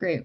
Great.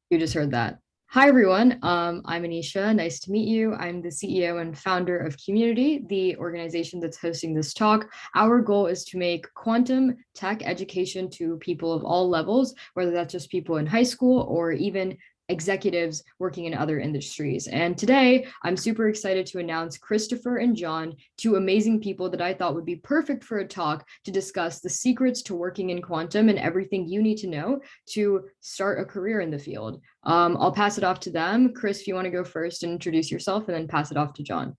You just heard that. Hi, everyone. I'm Anisha. Nice to meet you. I'm the CEO and founder of Q-munity, the organization that's hosting this talk. Our goal is to make quantum tech education to people of all levels, whether that's just people in high school or even executives working in other industries. And today, I'm super excited to announce Christopher and John, two amazing people that I thought would be perfect for a talk to discuss the secrets to working in quantum and everything you need to know to start a career in the field. I'll pass it off to them. Chris, if you want to go first and introduce yourself, and then pass it off to John.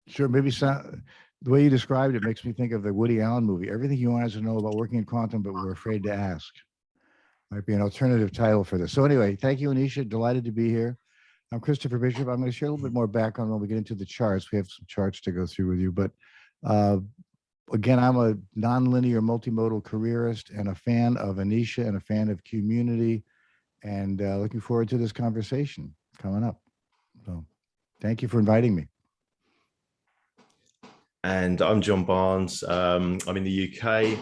Sure. Maybe the way you described it makes me think of the Woody Allen movie, Everything You Want Us to Know About Working in Quantum, but We're Afraid to Ask. Might be an alternative title for this. So anyway, thank you, Anisha. Delighted to be here. I'm Christopher Bishop. I'm going to share a little bit more background when we get into the charts. We have some charts to go through with you. But again, I'm a nonlinear multimodal careerist and a fan of Anisha and a fan of Q-munity, and looking forward to this conversation coming up. So thank you for inviting me. And I'm John Barnes. I'm in the UK.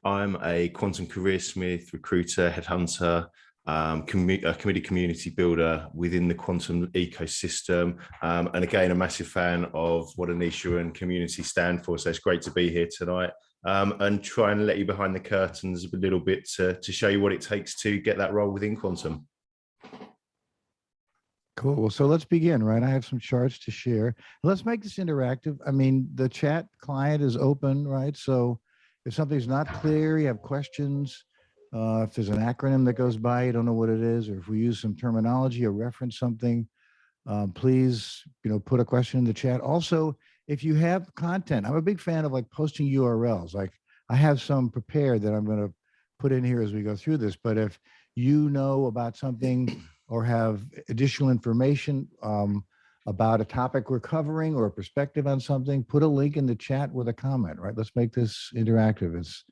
I'm a quantum career smith, recruiter, headhunter, a community builder within the quantum ecosystem. And again, a massive fan of what Anisha and Q-munity stand for. So it's great to be here tonight and try and let you behind the curtains a little bit to show you what it takes to get that role within quantum. Cool. Well, so let's begin, right? I have some charts to share. Let's make this interactive. I mean, the chat client is open, right? So if something's not clear, you have questions, if there's an acronym that goes by, you don't know what it is, or if we use some terminology or reference something, please, put a question in the chat. Also, if you have content, I'm a big fan of like posting URLs. Like I have some prepared that I'm going to put in here as we go through this. But if you know about something or have additional information about a topic we're covering or a perspective on something, put a link in the chat with a comment, right? Let's make this interactive.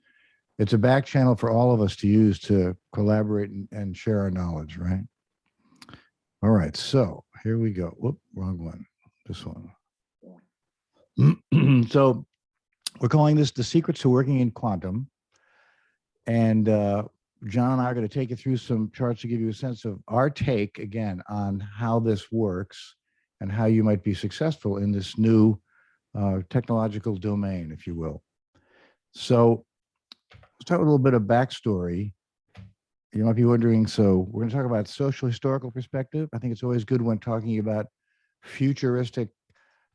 It's a back channel for all of us to use to collaborate and share our knowledge, right? All right, so here we go. Whoop, wrong one, this one. So we're calling this The Secrets to Working in Quantum. And John and I are going to take you through some charts to give you a sense of our take, again, on how this works and how you might be successful in this new technological domain, if you will. So let's start with a little bit of backstory. You might be wondering, so we're going to talk about social historical perspective. I think it's always good when talking about futuristic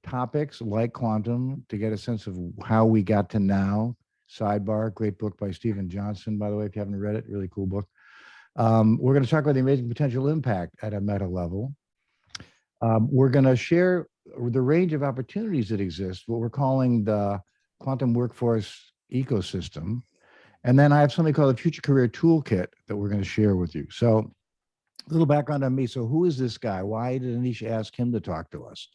topics like quantum to get a sense of how we got to now. Sidebar, great book by Stephen Johnson, by the way, if you haven't read it, really cool book. We're going to talk about the amazing potential impact at a meta level. We're going to share the range of opportunities that exist, what we're calling the quantum workforce ecosystem. And then I have something called the Future Career Toolkit that we're going to share with you. So a little background on me. So who is this guy? Why did Anisha ask him to talk to us?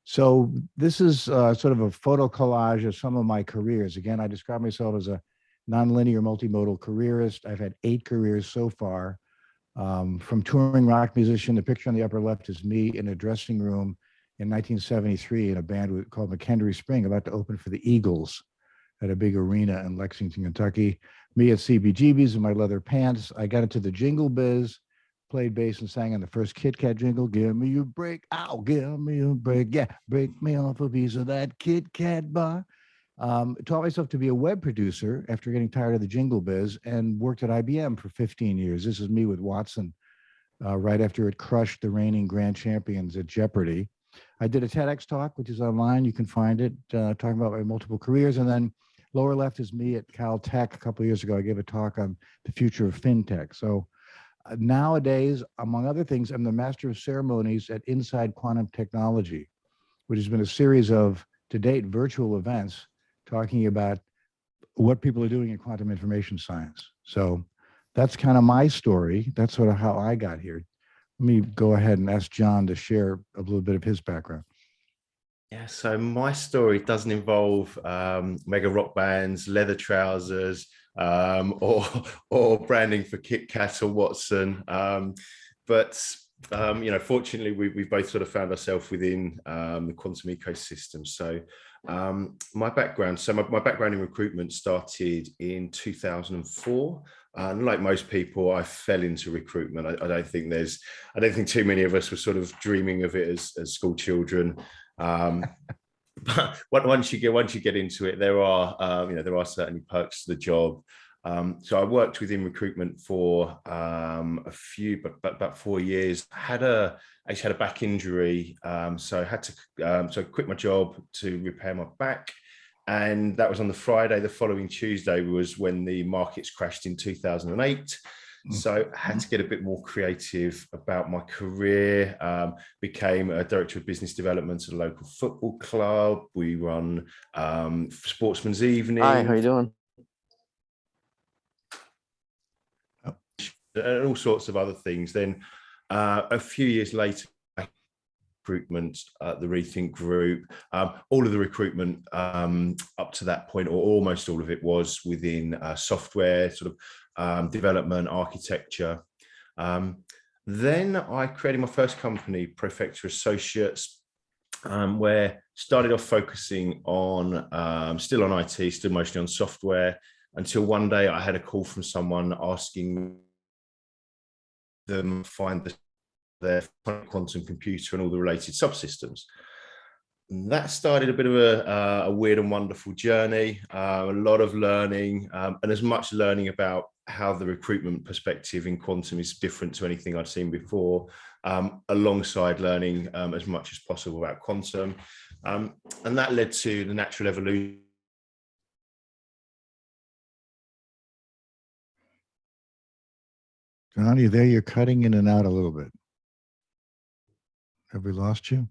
So this is sort of a photo collage of some of my careers. Again, I describe myself as a nonlinear multimodal careerist. I've had 8 careers so far. From touring rock musician, the picture on the upper left is me in a dressing room in 1973 in a band called McKendree Spring, about to open for the Eagles at a big arena in Lexington, Kentucky. Me at CBGB's in my leather pants. I got into the jingle biz, played bass and sang on the first Kit Kat jingle. Give me a break, ow, give me a break. Yeah, break me off a piece of that Kit Kat bar. Taught myself to be a web producer after getting tired of the jingle biz and worked at IBM for 15 years. This is me with Watson right after it crushed the reigning grand champions at Jeopardy. I did a TEDx talk, which is online. You can find it, talking about my multiple careers. And then lower left is me at Caltech a couple of years ago. I gave a talk on the future of fintech. So nowadays, among other things, I'm the master of ceremonies at Inside Quantum Technology, which has been a series of, to date, virtual events talking about what people are doing in quantum information science. So that's kind of my story. That's sort of how I got here. Let me go ahead and ask John to share a little bit of his background. Yeah, so my story doesn't involve mega rock bands, leather trousers, or branding for Kit Kat or Watson. Fortunately, we've both sort of found ourselves within the quantum ecosystem. So my background in recruitment started in 2004. And like most people, I fell into recruitment. I don't think too many of us were sort of dreaming of it as school children. But once you get into it, there are certainly perks to the job. So I worked within recruitment for about 4 years. I actually had a back injury, so I had to so I quit my job to repair my back. And that was on the Friday. The following Tuesday was when the markets crashed in 2008. So I had to get a bit more creative about my career. Became a director of business development at a local football club. We run Sportsman's Evening. Hi, how you doing? And all sorts of other things. Then a few years later, recruitment at the Rethink Group. All of the recruitment up to that point, or almost all of it, was within software, sort of development, architecture. Then I created my first company, Prefecture Associates, where started off focusing on, still on IT, still mostly on software, until one day I had a call from someone asking them find their quantum computer and all the related subsystems. And that started a bit of a weird and wonderful journey, a lot of learning, and as much learning about how the recruitment perspective in quantum is different to anything I'd seen before, alongside learning as much as possible about quantum. And that led to the natural evolution. John, are you there? You're cutting in and out a little bit. Have we lost you?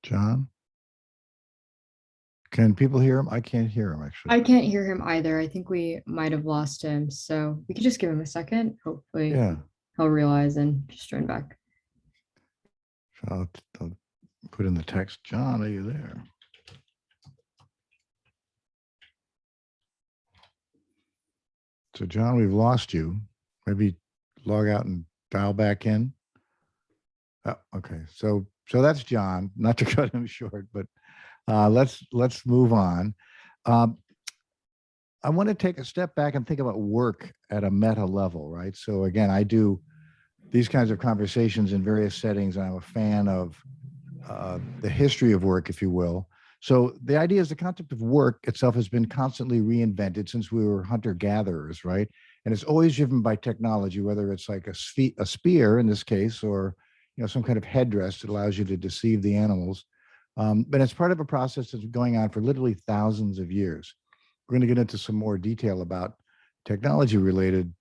John? Can people hear him? I can't hear him, actually. I can't hear him either. I think we might have lost him. So we could just give him a second. Hopefully he'll realize and just join back. So I'll put in the text, John, are you there? So John, we've lost you. Maybe log out and dial back in. Oh, okay. So that's John, not to cut him short, but let's move on. I want to take a step back and think about work at a meta level, right? So again, I do these kinds of conversations in various settings. I'm a fan of the history of work, if you will. So the idea is the concept of work itself has been constantly reinvented since we were hunter-gatherers, right? And it's always driven by technology, whether it's like a spear in this case, or some kind of headdress that allows you to deceive the animals. But it's part of a process that's going on for literally thousands of years. We're going to get into some more detail about technology-related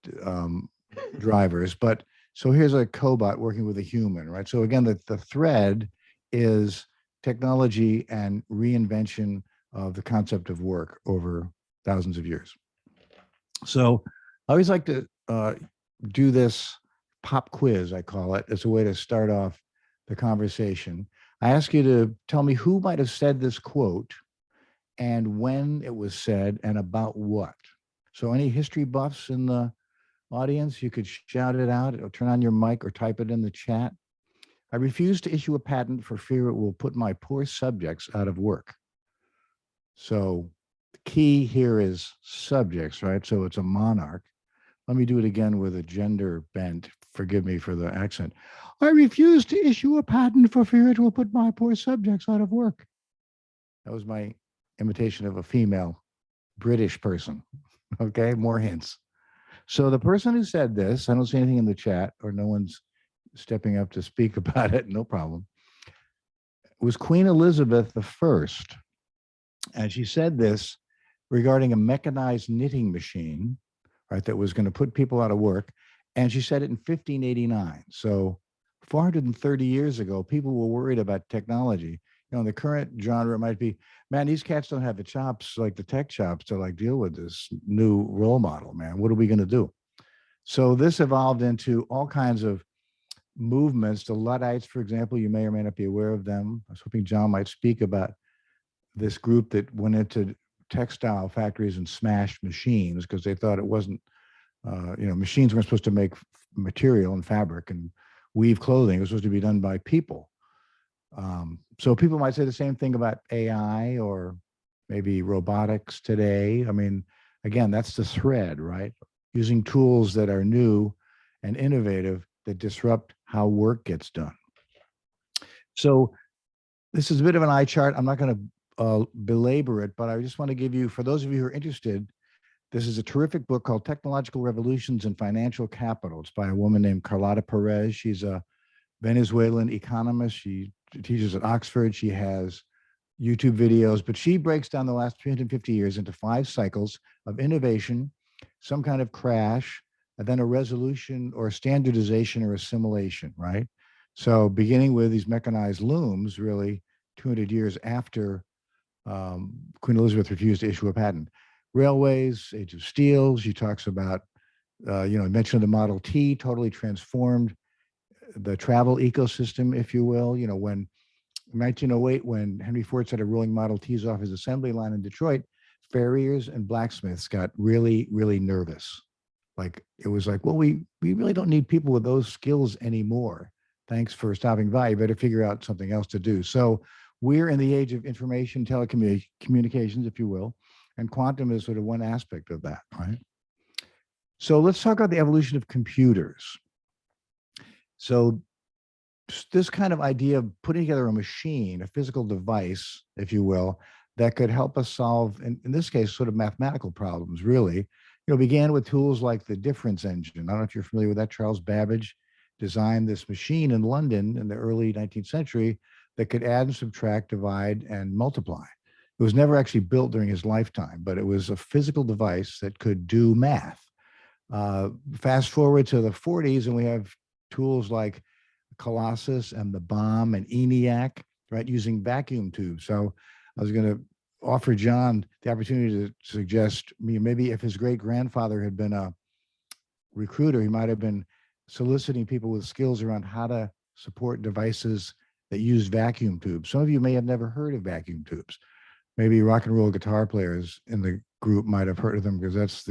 drivers. But so here's a cobot working with a human, right? So again, the thread is technology and reinvention of the concept of work over thousands of years. So I always like to do this pop quiz, I call it, as a way to start off the conversation. I ask you to tell me who might have said this quote and when it was said and about what. So any history buffs in the audience, you could shout it out or turn on your mic or type it in the chat. I refuse to issue a patent for fear it will put my poor subjects out of work. So the key here is subjects, right? So it's a monarch. Let me do it again with a gender bent. Forgive me for the accent. I refuse to issue a patent for fear it will put my poor subjects out of work. That was my imitation of a female British person. Okay, more hints. So the person who said this, I don't see anything in the chat, or no one's stepping up to speak about it, no problem, was Queen Elizabeth I. And she said this regarding a mechanized knitting machine, right, that was going to put people out of work. And she said it in 1589. So 430 years ago, people were worried about technology. The current genre might be, man, these cats don't have the chops, like the tech chops, to like deal with this new role model, man. What are we going to do? So this evolved into all kinds of movements. The Luddites, for example, you may or may not be aware of them. I was hoping John might speak about this group that went into textile factories and smashed machines because they thought it wasn't, machines weren't supposed to make material and fabric and weave clothing. It was supposed to be done by people. So people might say the same thing about AI or maybe robotics today. I mean, Again, that's the thread, right? Using tools that are new and innovative that disrupt how work gets done. So this is a bit of an eye chart. I'm not going to belabor it, but I just want to give you, for those of you who are interested, this is a terrific book called Technological Revolutions in Financial Capital. It's by a woman named Carlota Perez. She's a Venezuelan economist. She teaches at Oxford. She has YouTube videos, but she breaks down the last 350 years into 5 cycles of innovation, some kind of crash, and then a resolution or standardization or assimilation, right? So beginning with these mechanized looms, really 200 years after Queen Elizabeth refused to issue a patent. Railways, Age of Steel, she talks about, invention of the Model T totally transformed the travel ecosystem, if you will. When in 1908, when Henry Ford started rolling Model Ts off his assembly line in Detroit, farriers and blacksmiths got really, really nervous. Like, it was like, well, we really don't need people with those skills anymore. Thanks for stopping by. You better figure out something else to do. So we're in the age of information telecommunications, if you will, and quantum is sort of one aspect of that, right? So let's talk about the evolution of computers. So this kind of idea of putting together a machine, a physical device, if you will, that could help us solve, in this case, sort of mathematical problems, really, began with tools like the difference engine. I don't know if you're familiar with that. Charles Babbage designed this machine in London in the early 19th century that could add and subtract, divide, and multiply. It was never actually built during his lifetime, but it was a physical device that could do math. Fast forward to the 40s, and we have tools like Colossus and the bomb and ENIAC, right, using vacuum tubes. So I was going to offer John the opportunity to suggest maybe if his great grandfather had been a recruiter, he might have been soliciting people with skills around how to support devices that use vacuum tubes. Some of you may have never heard of vacuum tubes. Maybe rock and roll guitar players in the group might have heard of them, because that's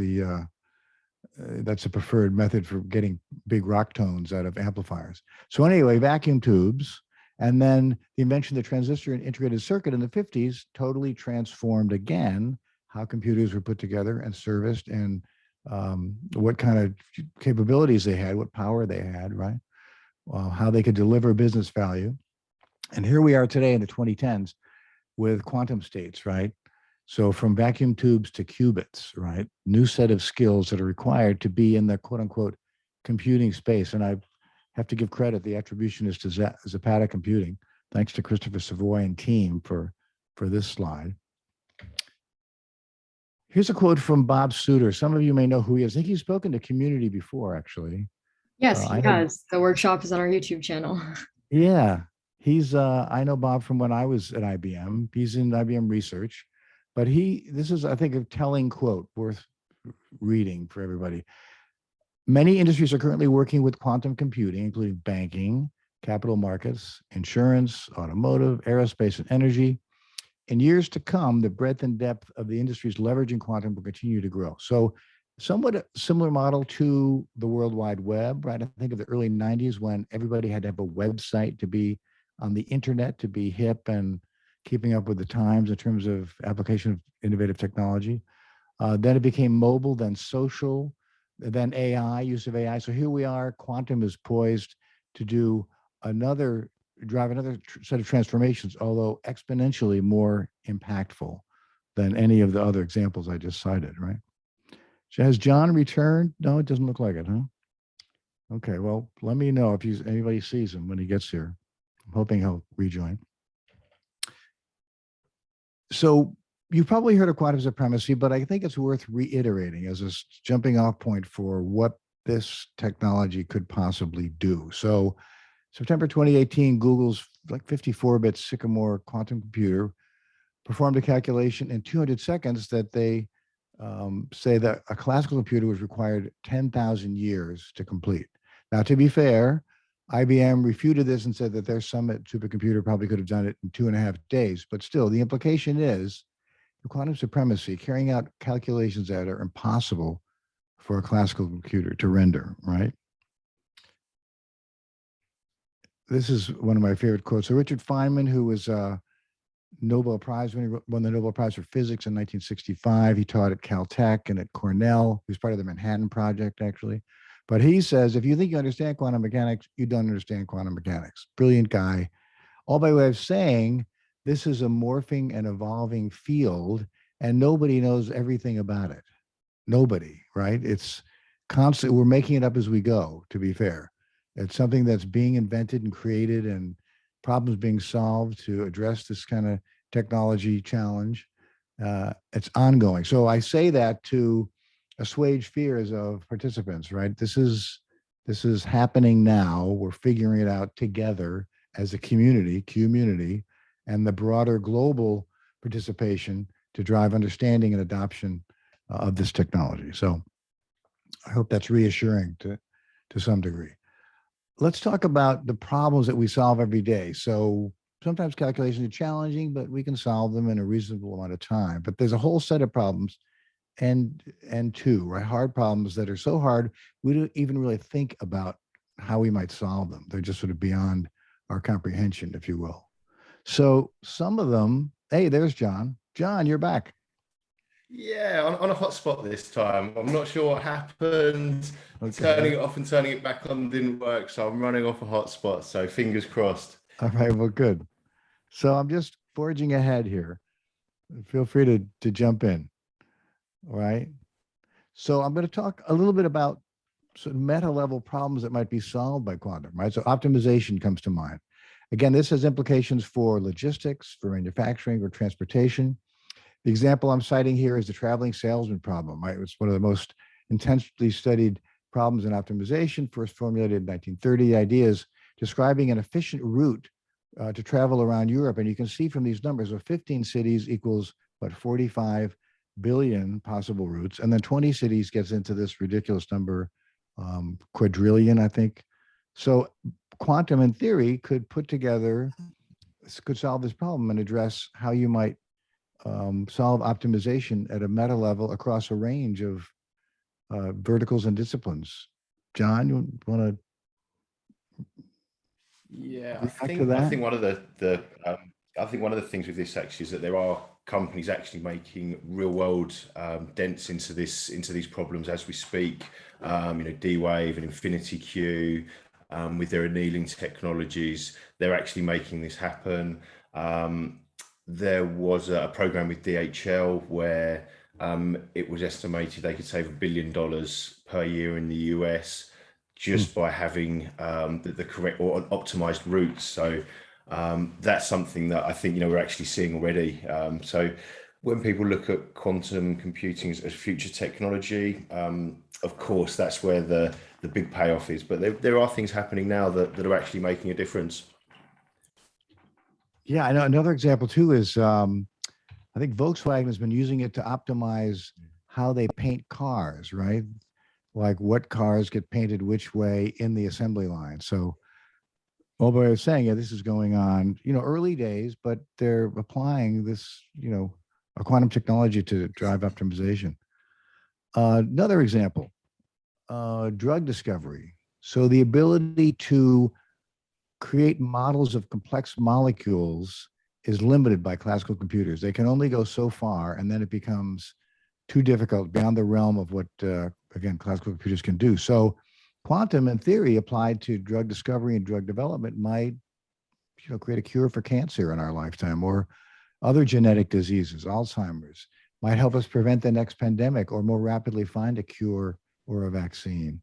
a preferred method for getting big rock tones out of amplifiers. So anyway, vacuum tubes, and then the invention of the transistor and integrated circuit in the 50s totally transformed again how computers were put together and serviced, and what kind of capabilities they had, what power they had, right? How they could deliver business value. And here we are today in the 2010s with quantum states, right? So from vacuum tubes to qubits, right? New set of skills that are required to be in the quote unquote computing space. And I have to give credit, the attribution is to Zapata Computing. Thanks to Christopher Savoy and team for this slide. Here's a quote from Bob Suter. Some of you may know who he is. I think he's spoken to Community before, actually. Yes, he has. The workshop is on our YouTube channel. Yeah, I know Bob from when I was at IBM. He's in IBM research. But this is, I think, a telling quote worth reading for everybody. Many industries are currently working with quantum computing, including banking, capital markets, insurance, automotive, aerospace, and energy. In years to come, the breadth and depth of the industries leveraging quantum will continue to grow. So somewhat a similar model to the World Wide Web, right? I think of the early 90s when everybody had to have a website to be on the internet, to be hip and keeping up with the times in terms of application of innovative technology. Then it became mobile, then social, then AI, use of AI. So here we are, quantum is poised to drive another set of transformations, although exponentially more impactful than any of the other examples I just cited, right? Has John returned? No, it doesn't look like it, huh? Okay, well, let me know if anybody sees him when he gets here. I'm hoping he'll rejoin. So you've probably heard of quantum supremacy, but I think it's worth reiterating as a jumping off point for what this technology could possibly do. So September 2018, Google's 54-bit Sycamore quantum computer performed a calculation in 200 seconds that they say that a classical computer was required 10,000 years to complete. Now, to be fair, IBM refuted this and said that their Summit supercomputer probably could have done it in 2.5 days. But still, the implication is the quantum supremacy, carrying out calculations that are impossible for a classical computer to render, right? This is one of my favorite quotes. So Richard Feynman, who was Nobel Prize when he won the Nobel Prize for Physics in 1965. He taught at Caltech and at Cornell. He was part of the Manhattan Project, actually. But he says, if you think you understand quantum mechanics, you don't understand quantum mechanics. Brilliant guy. All by way of saying, this is a morphing and evolving field, and nobody knows everything about it. Nobody, right? It's constant. We're making it up as we go, to be fair. It's something that's being invented and created and problems being solved to address this kind of technology challenge. It's ongoing. So I say that to assuage fears of participants, right? This is happening now. We're figuring it out together as a community, Q-munity, and the broader global participation to drive understanding and adoption of this technology. So I hope that's reassuring to some degree. Let's talk about the problems that we solve every day. So sometimes calculations are challenging, but we can solve them in a reasonable amount of time. But there's a whole set of problems and two, right? Hard problems that are so hard, we don't even really think about how we might solve them. They're just sort of beyond our comprehension, if you will. So some of them, hey, there's John. John, you're back. Yeah, on a hotspot this time. I'm not sure what happened. Okay. Turning it off and turning it back on didn't work, so I'm running off a hotspot. So fingers crossed. All right, well, good. So I'm just forging ahead here. Feel free to jump in. All right. So I'm going to talk a little bit about sort of meta level problems that might be solved by quantum, right? So optimization comes to mind. Again, this has implications for logistics, for manufacturing, or transportation. The example I'm citing here is the traveling salesman problem, right? It's one of the most intensely studied problems in optimization, first formulated in 1930. The idea is describing an efficient route to travel around Europe. And you can see from these numbers of 15 cities equals, 45 billion possible routes. And then 20 cities gets into this ridiculous number, quadrillion, I think. So quantum in theory could solve this problem and address how you might solve optimization at a meta level across a range of verticals and disciplines. John, you want to? Yeah, I think one of the things with this actually is that there are companies actually making real world dents into these problems as we speak. D-Wave and Infinity Q with their annealing technologies, they're actually making this happen. There was a program with DHL where it was estimated they could save $1 billion per year in the US just by having the correct or optimized routes. So that's something that I think we're actually seeing already. So when people look at quantum computing as future technology, of course that's where the big payoff is. But there are things happening now that are actually making a difference. Yeah, I know another example too is I think Volkswagen has been using it to optimize how they paint cars, right? Like what cars get painted which way in the assembly line. So, all by saying, yeah, this is going on, early days, but they're applying this, a quantum technology to drive optimization. Another example, drug discovery. So the ability to create models of complex molecules is limited by classical computers. They can only go so far, and then it becomes too difficult, beyond the realm of what, again, classical computers can do. So quantum, in theory, applied to drug discovery and drug development might create a cure for cancer in our lifetime, or other genetic diseases, Alzheimer's, might help us prevent the next pandemic or more rapidly find a cure or a vaccine.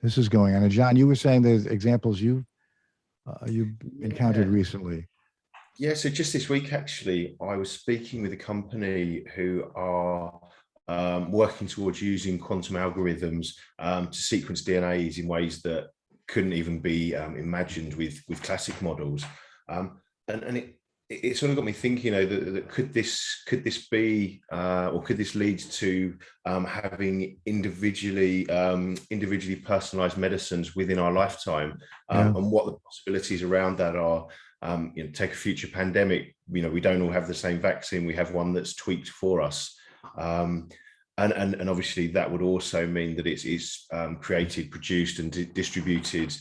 This is going on. And John, you were saying there's examples you've encountered recently. Yeah, so just this week, actually, I was speaking with a company who are working towards using quantum algorithms to sequence DNAs in ways that couldn't even be imagined with classic models. And it sort of got me thinking, that could this be or could this lead to having individually personalized medicines within our lifetime, and what the possibilities around that are. Take a future pandemic. We don't all have the same vaccine. We have one that's tweaked for us, and obviously that would also mean that it's created, produced, and distributed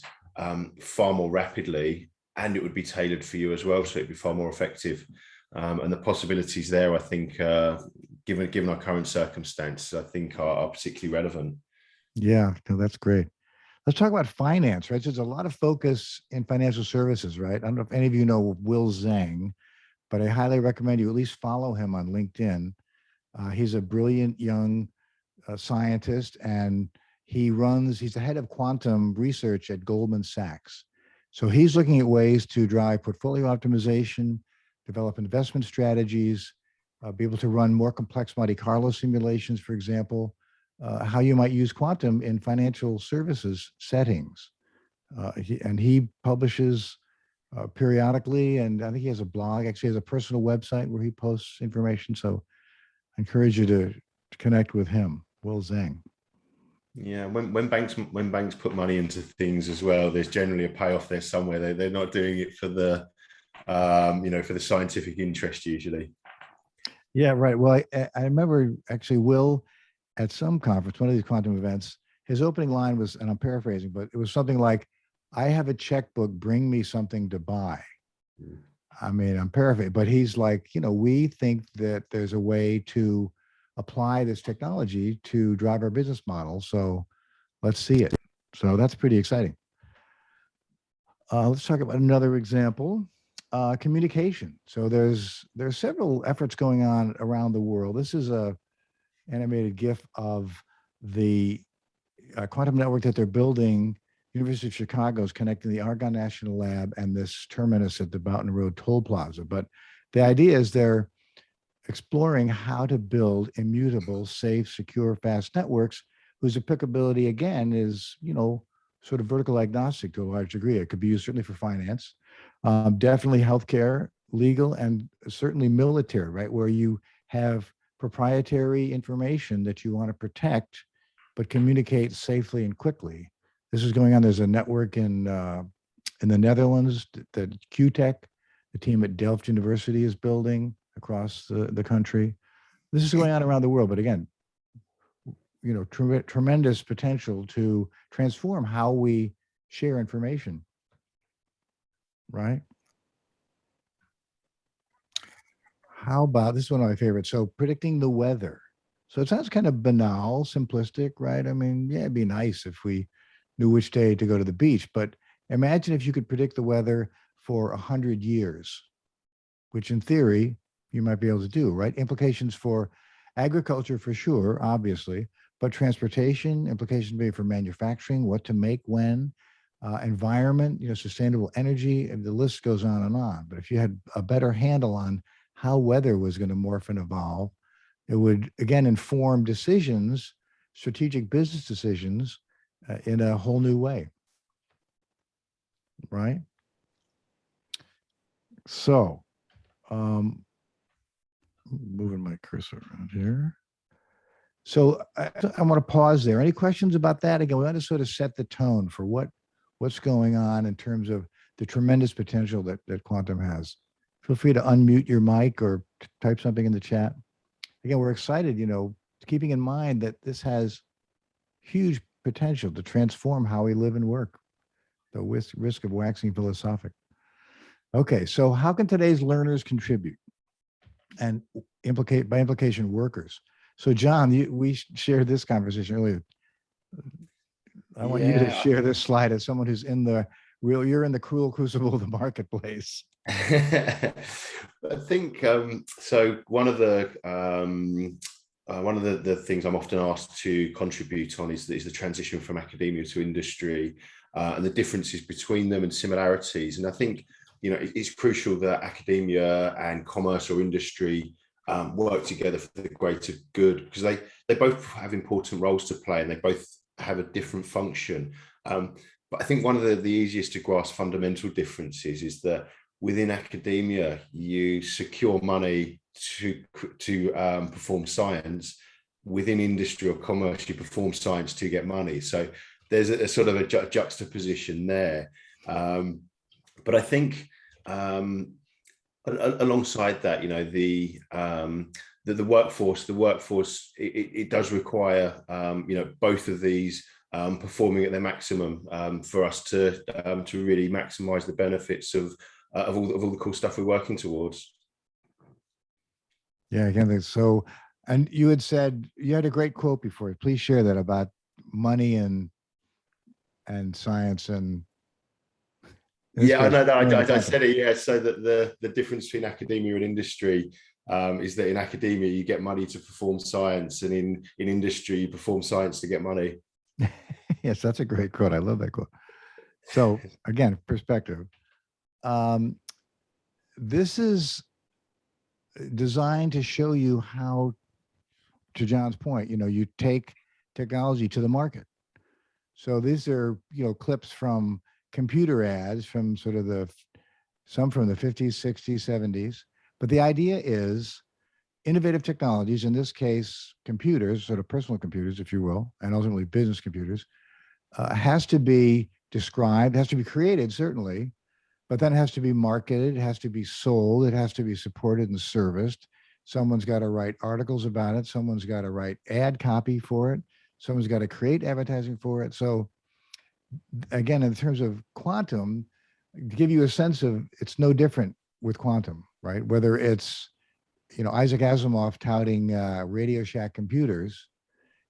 far more rapidly. And it would be tailored for you as well, so it'd be far more effective. And the possibilities there, I think, given our current circumstances, I think are particularly relevant. Yeah, no, that's great. Let's talk about finance, right? So there's a lot of focus in financial services, right? I don't know if any of you know Will Zhang, but I highly recommend you at least follow him on LinkedIn. He's a brilliant young scientist, and he's the head of quantum research at Goldman Sachs. So he's looking at ways to drive portfolio optimization, develop investment strategies, be able to run more complex Monte Carlo simulations, for example, how you might use quantum in financial services settings. And he publishes periodically, and I think he has a blog. Actually, has a personal website where he posts information. So I encourage you to connect with him, Will Zhang. Yeah, when banks put money into things as well, there's generally a payoff there somewhere. They're not doing it for the for the scientific interest usually. Yeah, right. Well, I remember actually Will at some conference, one of these quantum events, his opening line was, and I'm paraphrasing, but it was something like, "I have a checkbook, bring me something to buy." I mean, I'm paraphrasing, but he's like, we think that there's a way to apply this technology to drive our business model. So let's see it. So that's pretty exciting. Let's talk about another example, communication. So there's several efforts going on around the world. This is a animated GIF of the quantum network that they're building. University of Chicago is connecting the Argonne National Lab and this terminus at the Boughton Road Toll Plaza. But the idea is they're exploring how to build immutable, safe, secure, fast networks whose applicability, again, is, sort of vertical agnostic to a large degree. It could be used certainly for finance, definitely healthcare, legal, and certainly military, right? Where you have proprietary information that you want to protect, but communicate safely and quickly. This is going on. There's a network in the Netherlands that Q-Tech, the team at Delft University, is building across the country. This is going on around the world, but again, tremendous potential to transform how we share information, right? How about, this is one of my favorites. So predicting the weather. So it sounds kind of banal, simplistic, right? I mean, yeah, it'd be nice if we knew which day to go to the beach, but imagine if you could predict the weather for 100 years, which in theory, you might be able to do, right? Implications for agriculture for sure, obviously, but transportation, implications maybe for manufacturing, what to make when, environment, sustainable energy, and the list goes on and on. But if you had a better handle on how weather was going to morph and evolve, it would, again, inform decisions, strategic business decisions in a whole new way, right? So, moving my cursor around here. So I want to pause there. Any questions about that? Again, we want to sort of set the tone for what's going on in terms of the tremendous potential that quantum has. Feel free to unmute your mic or type something in the chat. Again, we're excited, keeping in mind that this has huge potential to transform how we live and work, the risk of waxing philosophic. Okay, so how can today's learners contribute and by implication workers? So John, we shared this conversation earlier. I want you to share this slide as someone who's you're in the cruel crucible of the marketplace. I think so. One of the things I'm often asked to contribute on is the transition from academia to industry and the differences between them and similarities. And I think it's crucial that academia and commerce or industry work together for the greater good, because they both have important roles to play and they both have a different function. But I think one of the easiest to grasp fundamental differences is that within academia, you secure money to perform science. Within industry or commerce, you perform science to get money. So there's a sort of a juxtaposition there. But I think alongside that, the workforce, it does require both of these performing at their maximum for us to really maximize the benefits of all the cool stuff we're working towards. Yeah, I can think so. And you had said you had a great quote before. Please share that about money and science and in this Yeah, I case, know that we're in the I quantum. said it. Yeah, so that the difference between academia and industry is that in academia you get money to perform science, and in industry you perform science to get money. Yes, that's a great quote. I love that quote. So again, perspective. Um, this is designed to show you how, to John's point, you take technology to the market. So these are, clips from computer ads from sort of some from the 50s, 60s, 70s. But the idea is innovative technologies, in this case, computers, sort of personal computers, if you will, and ultimately business computers, has to be described, has to be created, certainly, but then it has to be marketed, it has to be sold, it has to be supported and serviced. Someone's got to write articles about it, someone's got to write ad copy for it, someone's got to create advertising for it. So again, in terms of quantum, to give you a sense of, it's no different with quantum, right? Whether it's Isaac Asimov touting Radio Shack computers,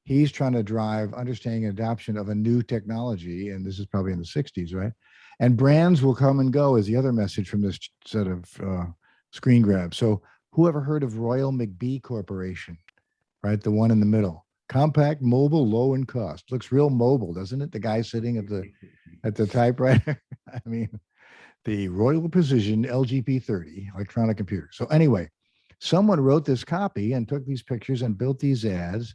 he's trying to drive understanding and adoption of a new technology, and this is probably in the 60s, right? And brands will come and go is the other message from this set of screen grab. So who ever heard of Royal McBee Corporation, right? The one in the middle. Compact, mobile, low in cost. Looks real mobile, doesn't it? The guy sitting at the typewriter. I mean, the Royal Precision LGP30 electronic computer. So anyway, someone wrote this copy and took these pictures and built these ads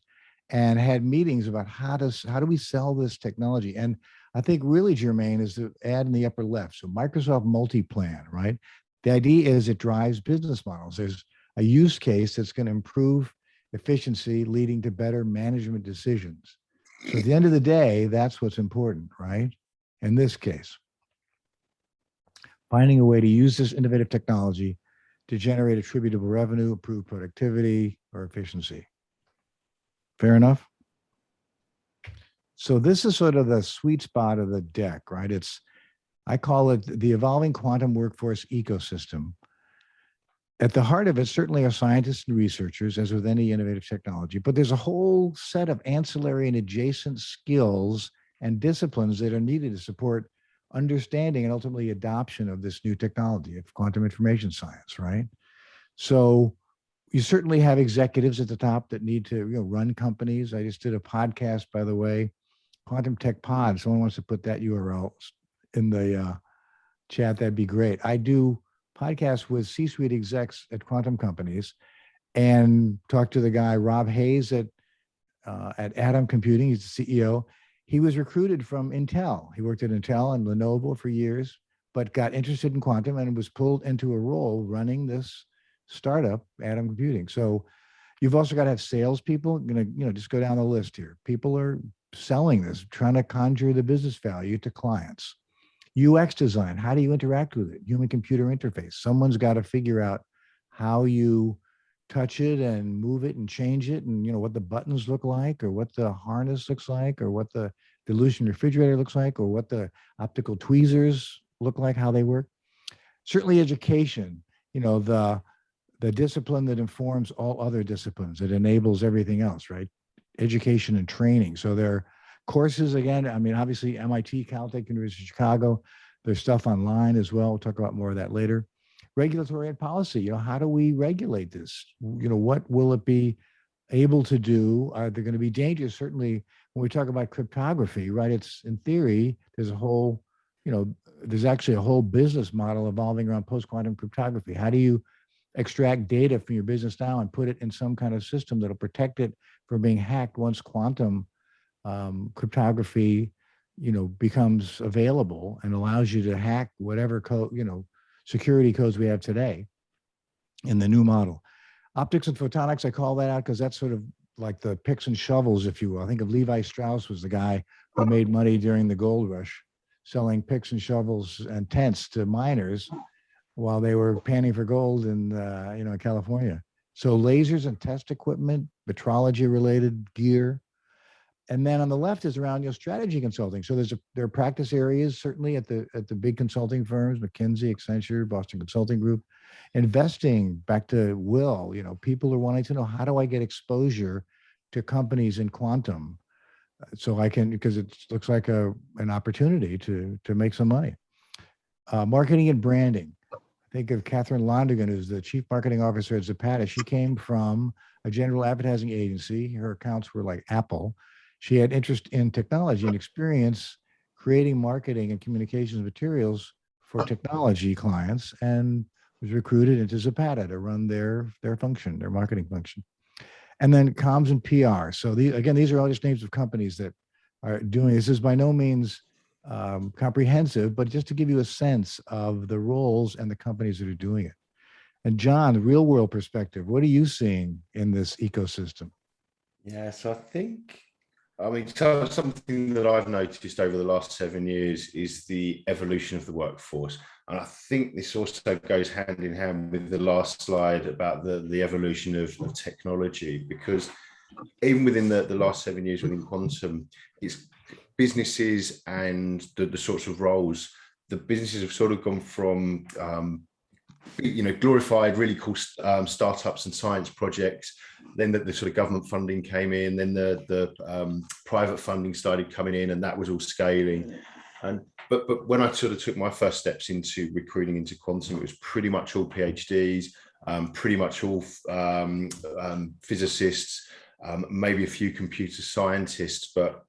and had meetings about how do we sell this technology. And I think really germane is the ad in the upper left. So Microsoft Multiplan, right? The idea is it drives business models. There's a use case that's going to improve efficiency, leading to better management decisions. So at the end of the day, that's what's important, right? In this case, finding a way to use this innovative technology to generate attributable revenue, improve productivity or efficiency. Fair enough? So this is sort of the sweet spot of the deck, right? I call it the evolving quantum workforce ecosystem. At the heart of it, certainly are scientists and researchers, as with any innovative technology, but there's a whole set of ancillary and adjacent skills and disciplines that are needed to support understanding and ultimately adoption of this new technology of quantum information science, right? So you certainly have executives at the top that need to run companies. I just did a podcast, by the way, Quantum Tech Pod. Someone wants to put that URL in the chat, that'd be great. I do podcasts with C-suite execs at quantum companies and talk to the guy, Rob Hayes at Atom Computing. He's the CEO. He was recruited from Intel. He worked at Intel and Lenovo for years, but got interested in quantum and was pulled into a role running this startup, Atom Computing. So you've also got to have salespeople. Just go down the list here. People are selling this, trying to conjure the business value to clients. UX design, how do you interact with it? Human computer interface. Someone's got to figure out how you touch it and move it and change it, and what the buttons look like, or what the harness looks like, or what the dilution refrigerator looks like, or what the optical tweezers look like, how they work. Certainly education, the discipline that informs all other disciplines. It enables everything else, right? Education and training. So there are courses, again, I mean, obviously MIT, Caltech, University of Chicago. There's stuff online as well. We'll talk about more of that later. Regulatory and policy, how do we regulate this? What will it be able to do? Are there going to be dangers? Certainly when we talk about cryptography, right? It's in theory, there's actually a whole business model evolving around post-quantum cryptography. How do you extract data from your business now and put it in some kind of system that'll protect it from being hacked once quantum cryptography, becomes available and allows you to hack whatever code, security codes we have today in the new model. Optics and photonics, I call that out because that's sort of like the picks and shovels, if you will. I think of Levi Strauss was the guy who made money during the gold rush, selling picks and shovels and tents to miners while they were panning for gold in California. So lasers and test equipment, metrology related gear. And then on the left is around strategy consulting. So there are practice areas certainly at the big consulting firms, McKinsey, Accenture, Boston Consulting Group. Investing, back to Will, people are wanting to know, how do I get exposure to companies in quantum so I can, because it looks like an opportunity to make some money. Marketing and branding. Think of Catherine Londigan, who's the chief marketing officer at Zapata. She came from a general advertising agency. Her accounts were like Apple. She had interest in technology and experience creating marketing and communications materials for technology clients, and was recruited into Zapata to run their function, their marketing function. And then comms and PR. So these are all just names of companies that are doing this. Is by no means comprehensive, but just to give you a sense of the roles and the companies that are doing it. And John, the real world perspective, what are you seeing in this ecosystem? Yeah, so so something that I've noticed over the last 7 years is the evolution of the workforce. And I think this also goes hand in hand with the last slide about the evolution of technology, because even within the last 7 years within quantum, it's businesses and the sorts of roles, the businesses have sort of gone from glorified, really cool startups and science projects. Then the sort of government funding came in, then the private funding started coming in, and that was all scaling. But when I sort of took my first steps into recruiting into quantum, it was pretty much all PhDs, pretty much all physicists, maybe a few computer scientists, but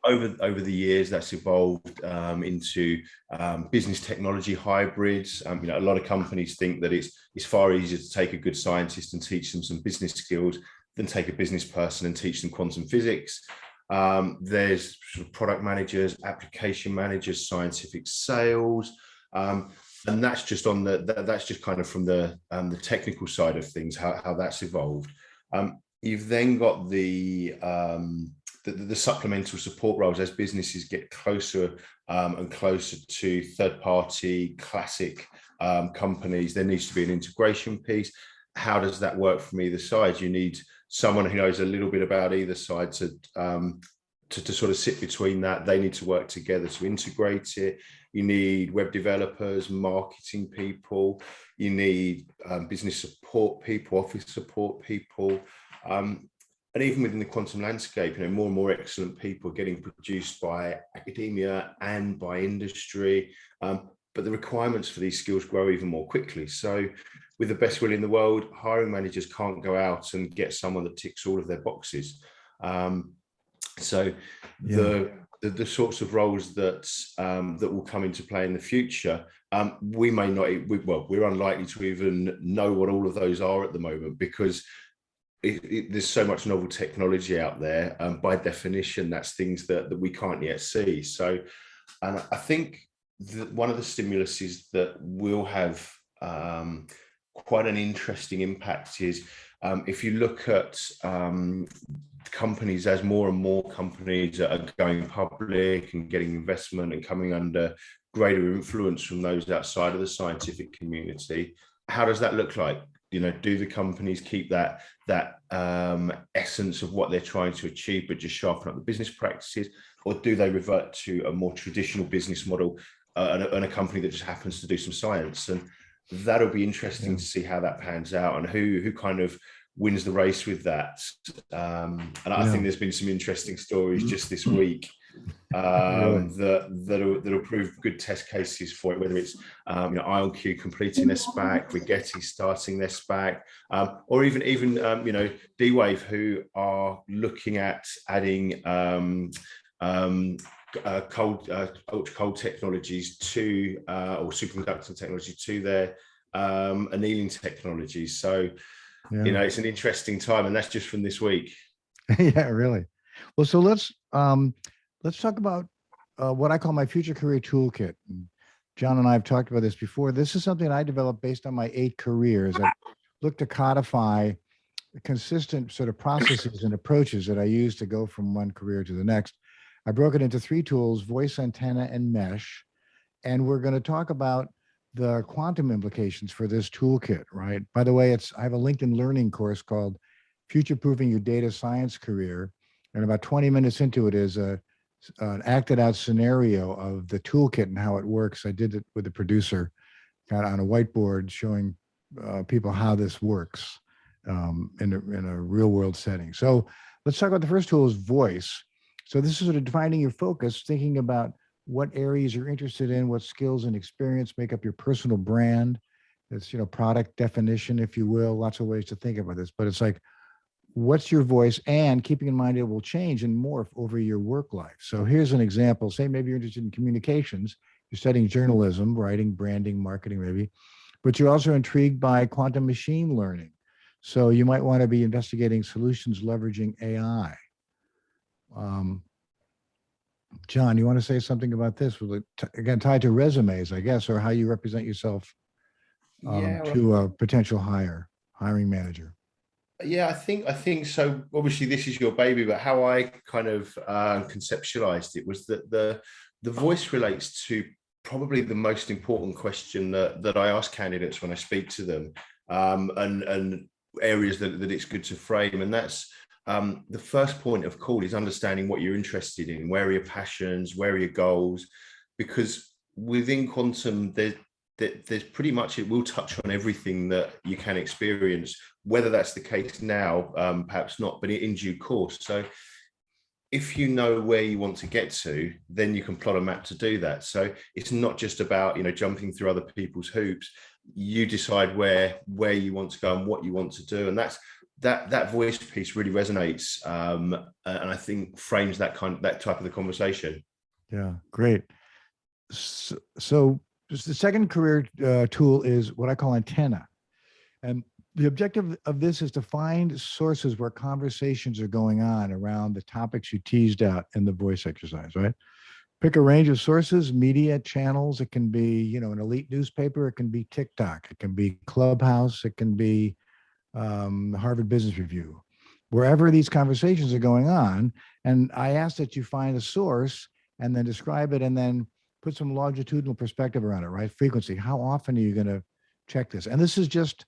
over the years, that's evolved into business technology hybrids. A lot of companies think that it's far easier to take a good scientist and teach them some business skills than take a business person and teach them quantum physics. There's sort of product managers, application managers, scientific sales, and that's just that's just kind of from the technical side of things, how that's evolved. You've then got the supplemental support roles as businesses get closer and closer to third-party classic companies. There needs to be an integration piece. How does that work from either side? You need someone who knows a little bit about either side to sort of sit between that. They need to work together to integrate it. You need web developers, marketing people. You need business support people, office support people. And even within the quantum landscape, more and more excellent people are getting produced by academia and by industry. But the requirements for these skills grow even more quickly. So with the best will in the world, hiring managers can't go out and get someone that ticks all of their boxes. The sorts of roles that will come into play in the future, we may not, we're unlikely to even know what all of those are at the moment, because there's so much novel technology out there. By definition, that's things that we can't yet see. So, and I think that one of the stimuluses that will have quite an interesting impact is if you look at companies, as more and more companies are going public and getting investment and coming under greater influence from those outside of the scientific community, how does that look like? Do the companies keep that essence of what they're trying to achieve, but just sharpen up the business practices, or do they revert to a more traditional business model and a company that just happens to do some science? And that'll be interesting to see how that pans out and who kind of wins the race with that. I think there's been some interesting stories just this week that'll prove good test cases for it, whether it's IonQ completing their SPAC, Rigetti starting their SPAC, or even D-Wave, who are looking at adding ultra-cold technologies to or superconductor technology to their annealing technologies. So it's an interesting time, and that's just from this week. Yeah, really. Well, so let's talk about what I call my future career toolkit. John and I have talked about this before. This is something I developed based on my 8 careers. I looked to codify consistent sort of processes and approaches that I use to go from one career to the next. I broke it into 3 tools: voice, antenna, and mesh. And we're going to talk about the quantum implications for this toolkit, right? By the way, I have a LinkedIn Learning course called Future Proofing Your Data Science Career. And about 20 minutes into it is an acted out scenario of the toolkit and how it works. I did it with the producer kind of on a whiteboard showing people how this works in a real world setting. So let's talk about the first tool is voice. So this is sort of defining your focus, thinking about what areas you're interested in, what skills and experience make up your personal brand. It's, product definition, if you will, lots of ways to think about this, but it's like, what's your voice, and keeping in mind it will change and morph over your work life. So here's an example. Say maybe you're interested in communications, you're studying journalism, writing, branding, marketing maybe, but you're also intrigued by quantum machine learning. So you might want to be investigating solutions leveraging AI. John, you want to say something about this? Again, tied to resumes, I guess, or how you represent yourself to a potential hiring manager. Yeah, I think so. Obviously, this is your baby, but how I kind of conceptualized it was that the voice relates to probably the most important question that I ask candidates when I speak to them, and areas that it's good to frame, and that's the first point of call is understanding what you're interested in, where are your passions, where are your goals, because within quantum there's pretty much, it will touch on everything that you can experience, whether that's the case now, perhaps not, but in due course. So if you know where you want to get to, then you can plot a map to do that. So it's not just about, jumping through other people's hoops. You decide where you want to go and what you want to do. And that voice piece really resonates, and I think frames that type of the conversation. Yeah, great. So the second career tool is what I call antenna. And the objective of this is to find sources where conversations are going on around the topics you teased out in the voice exercise, right? Pick a range of sources, media channels. It can be, an elite newspaper. It can be TikTok. It can be Clubhouse. It can be the Harvard Business Review. Wherever these conversations are going on, and I ask that you find a source and then describe it and then put some longitudinal perspective around it, right? Frequency. How often are you going to check this? And this is just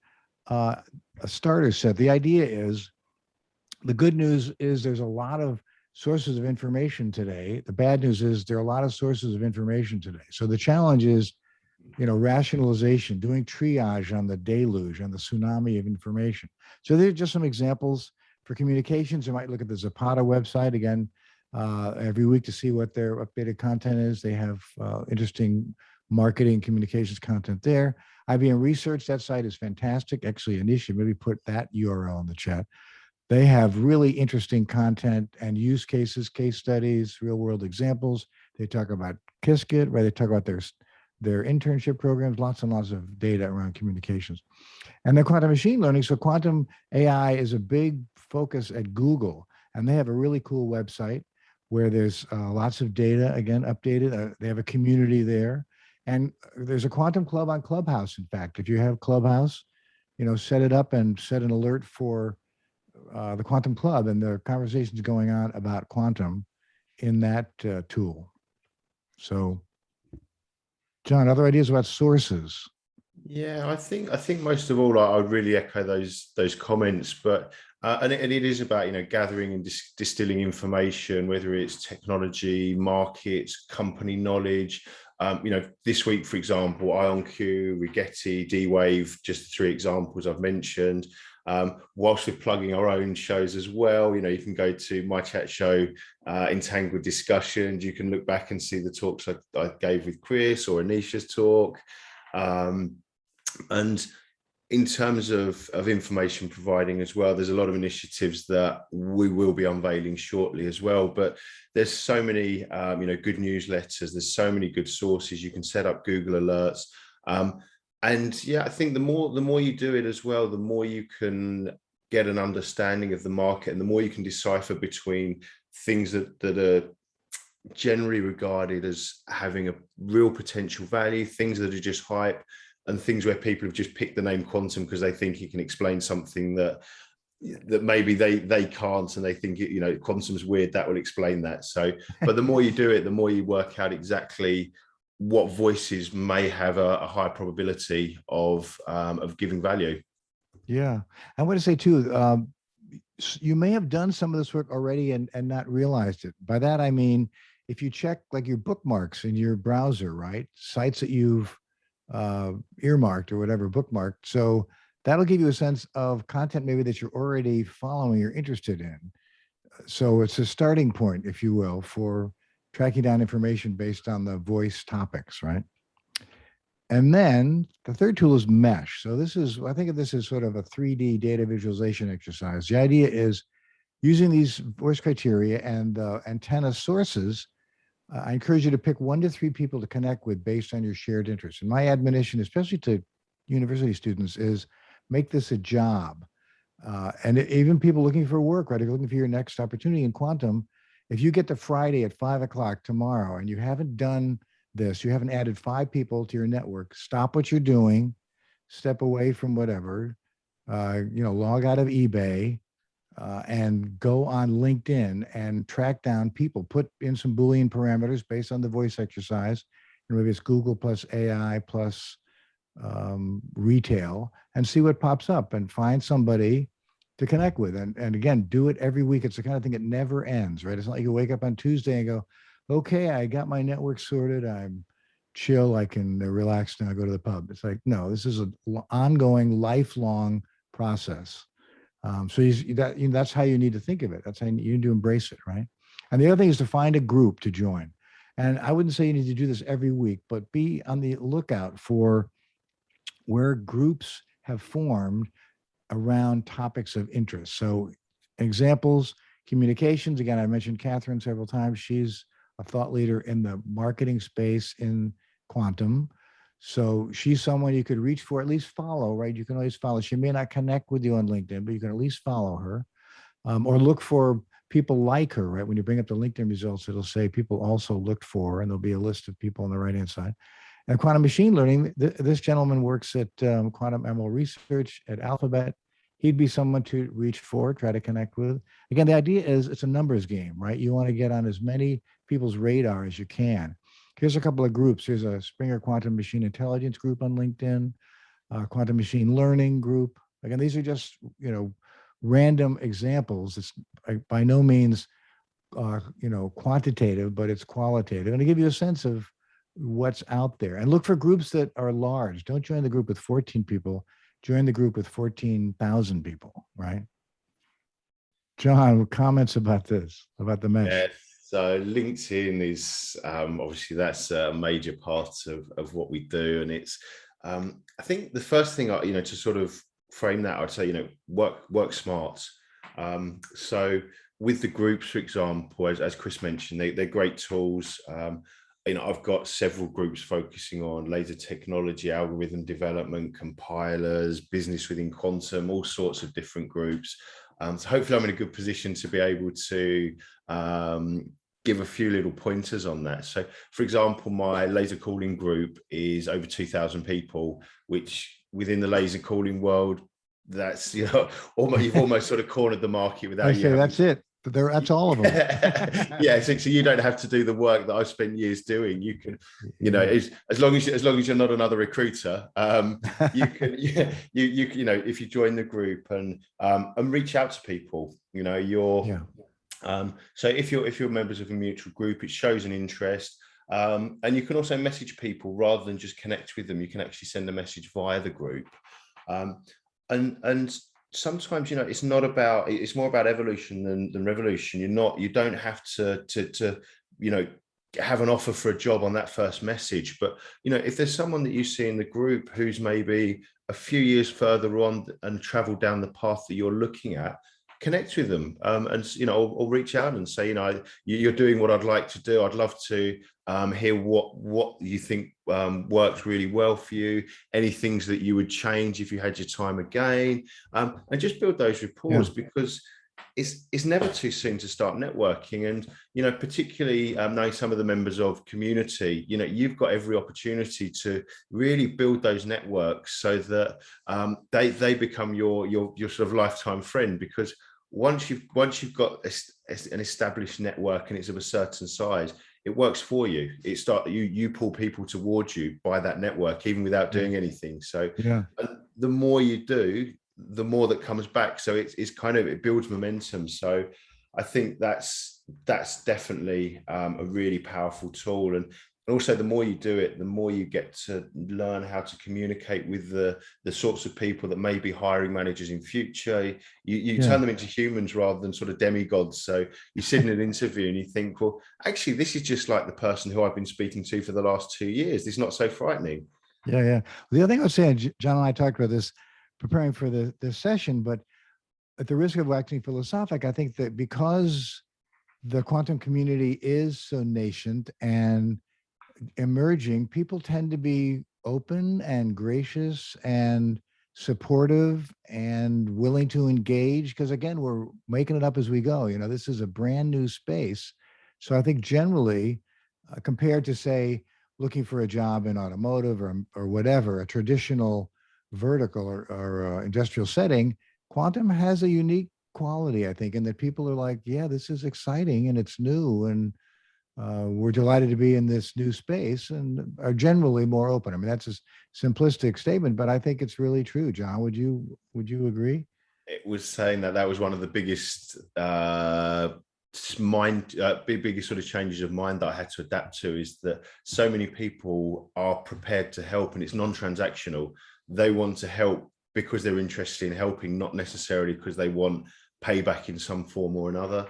a starter set. The idea is, the good news is there's a lot of sources of information today. The bad news is there are a lot of sources of information today. So the challenge is, rationalization, doing triage on the deluge, on the tsunami of information. So there are just some examples for communications. You might look at the Zapata website again every week to see what their updated content is. They have interesting marketing communications content there. IBM Research, that site is fantastic. Actually, Anisha, maybe put that URL in the chat. They have really interesting content and use cases, case studies, real world examples. They talk about Qiskit, right? They talk about their internship programs, lots and lots of data around communications. And then quantum machine learning. So quantum AI is a big focus at Google, and they have a really cool website where there's lots of data, again, updated. They have a community there. And there's a quantum club on Clubhouse, in fact. If you have Clubhouse, set it up and set an alert for the quantum club, and the conversations going on about quantum in that tool. So, John, other ideas about sources? Yeah, I think most of all, I would really echo those comments. But and it is about gathering and distilling information, whether it's technology, markets, company knowledge. This week, for example, IonQ, Rigetti, D-Wave, just 3 examples I've mentioned. Whilst we're plugging our own shows as well, you can go to my chat show, Entangled Discussions. You can look back and see the talks I gave with Chris or Anisha's talk. And in terms of information providing as well, there's a lot of initiatives that we will be unveiling shortly as well. But there's so many, good newsletters. There's so many good sources. You can set up Google alerts. And yeah, I think the more you do it as well, the more you can get an understanding of the market, and the more you can decipher between things that are generally regarded as having a real potential value, things that are just hype, and things where people have just picked the name quantum because they think it can explain something that maybe they can't, and they think quantum's weird, that will explain that. So, but the more you do it, the more you work out exactly what voices may have a high probability of giving value. Yeah, I want to say too, you may have done some of this work already and not realized it. By that I mean, if you check like your bookmarks in your browser, right, sites that you've earmarked or whatever, bookmarked. So that'll give you a sense of content maybe that you're already following or interested in. So it's a starting point, if you will, for tracking down information based on the voice topics, right? And then the third tool is mesh. So this is, I think of this as sort of a 3D data visualization exercise. The idea is using these voice criteria and antenna sources. I encourage you to pick 1 to 3 people to connect with based on your shared interests. And my admonition, especially to university students, is make this a job. And even people looking for work, right? If you're looking for your next opportunity in quantum, if you get to Friday at 5 o'clock tomorrow and you haven't done this, you haven't added 5 people to your network, stop what you're doing, step away from whatever, log out of eBay, and go on LinkedIn and track down people, put in some Boolean parameters based on the voice exercise. And maybe it's Google plus AI plus retail, and see what pops up and find somebody to connect with. And again, do it every week. It's the kind of thing that never ends, right? It's not like you wake up on Tuesday and go, okay, I got my network sorted. I'm chill. I can relax now, go to the pub. It's like, no, this is an ongoing, lifelong process. That's how you need to think of it. That's how you need to embrace it, right? And the other thing is to find a group to join. And I wouldn't say you need to do this every week, but be on the lookout for where groups have formed around topics of interest. So examples, communications. Again, I mentioned Catherine several times. She's a thought leader in the marketing space in quantum. So she's someone you could reach for, at least follow, right? You can always follow. She may not connect with you on LinkedIn, but you can at least follow her, or look for people like her, right? When you bring up the LinkedIn results, it'll say people also looked for, and there'll be a list of people on the right-hand side. And quantum machine learning, this gentleman works at Quantum ML Research at Alphabet. He'd be someone to reach for, try to connect with. Again, the idea is it's a numbers game, right? You want to get on as many people's radar as you can. Here's a couple of groups. Here's a Springer Quantum Machine Intelligence group on LinkedIn, Quantum Machine Learning group. Again, these are just, random examples. It's by no means, quantitative, but it's qualitative. And to give you a sense of what's out there. And look for groups that are large. Don't join the group with 14 people. Join the group with 14,000 people, right? John, comments about this, about the mesh? Yeah, so LinkedIn is obviously that's a major part of what we do. And it's, I think the first thing, to sort of frame that, I'd say, work smart. So with the groups, for example, as Chris mentioned, they're great tools. I've got several groups focusing on laser technology, algorithm development, compilers, business within quantum, all sorts of different groups. So hopefully I'm in a good position to be able to give a few little pointers on that. So for example, my laser cooling group is over 2,000 people, which within the laser cooling world, that's, you've almost sort of cornered the market without you having, that's it. That's all of them. Yeah, so you don't have to do the work that I've spent years doing. You can, as long as you're not another recruiter, you can, if you join the group and reach out to people, so if you're members of a mutual group, it shows an interest. And you can also message people rather than just connect with them. You can actually send a message via the group. And sometimes, it's more about evolution than revolution. You don't have to have an offer for a job on that first message. But, if there's someone that you see in the group who's maybe a few years further on and traveled down the path that you're looking at, connect with them, and or reach out and say, you're doing what I'd like to do. I'd love to hear what you think works really well for you, any things that you would change if you had your time again, and just build those rapport, because it's never too soon to start networking. And particularly knowing some of the members of community, you've got every opportunity to really build those networks so that they become your sort of lifetime friend. Because once you've got an established network and it's of a certain size, it works for you. You pull people towards you by that network, even without doing anything. So the more you do, the more that comes back. So it builds momentum. So I think that's that's definitely a really powerful tool. And also, the more you do it, the more you get to learn how to communicate with the sorts of people that may be hiring managers in future. You turn them into humans rather than sort of demigods. So you sit in an interview and you think, well, actually, this is just like the person who I've been speaking to for the last 2 years. It's not so frightening. Yeah. The other thing I was saying, John and I talked about this preparing for this session, but at the risk of acting philosophic, I think that because the quantum community is so nascent and emerging, people tend to be open and gracious and supportive and willing to engage, because again, we're making it up as we go. This is a brand new space. So I think generally, compared to, say, looking for a job in automotive or whatever, a traditional vertical or industrial setting, quantum has a unique quality, I think, in that people are like, yeah, this is exciting and it's new, and we're delighted to be in this new space, and are generally more open. I mean, that's a simplistic statement, but I think it's really true. John, would you agree? It was saying that was one of the biggest biggest sort of changes of mind that I had to adapt to, is that so many people are prepared to help, and it's non-transactional. They want to help because they're interested in helping, not necessarily because they want payback in some form or another.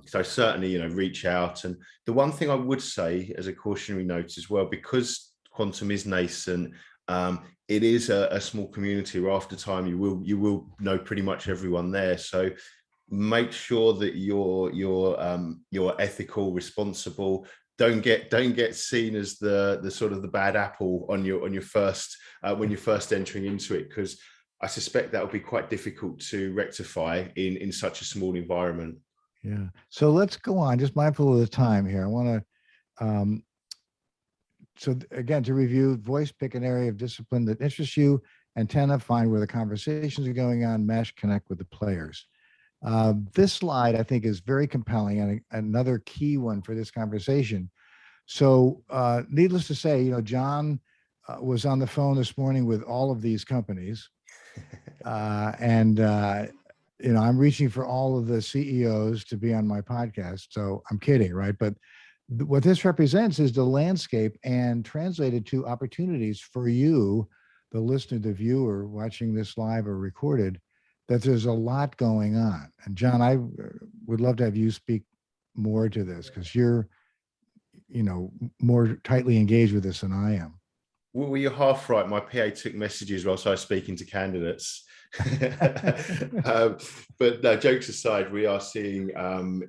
So certainly, reach out. And the one thing I would say as a cautionary note as well, because quantum is nascent, it is a small community where after time you will know pretty much everyone there. So make sure that you're ethical, responsible. Don't get seen as the sort of the bad apple on your first when you're first entering into it, because I suspect that will be quite difficult to rectify in such a small environment. Yeah. So let's go on. Just mindful of the time here. I want to, so again, to review: voice, pick an area of discipline that interests you; antenna, find where the conversations are going on; mesh, connect with the players. This slide, I think, is very compelling and another key one for this conversation. So needless to say, John was on the phone this morning with all of these companies. And I'm reaching for all of the CEOs to be on my podcast. So I'm kidding, right? But what this represents is the landscape, and translated to opportunities for you, the listener, the viewer watching this live or recorded, that there's a lot going on. And John, I would love to have you speak more to this, because you're, more tightly engaged with this than I am. Well, you're half right. My PA took messages whilst I was speaking to candidates. But no, jokes aside, we are seeing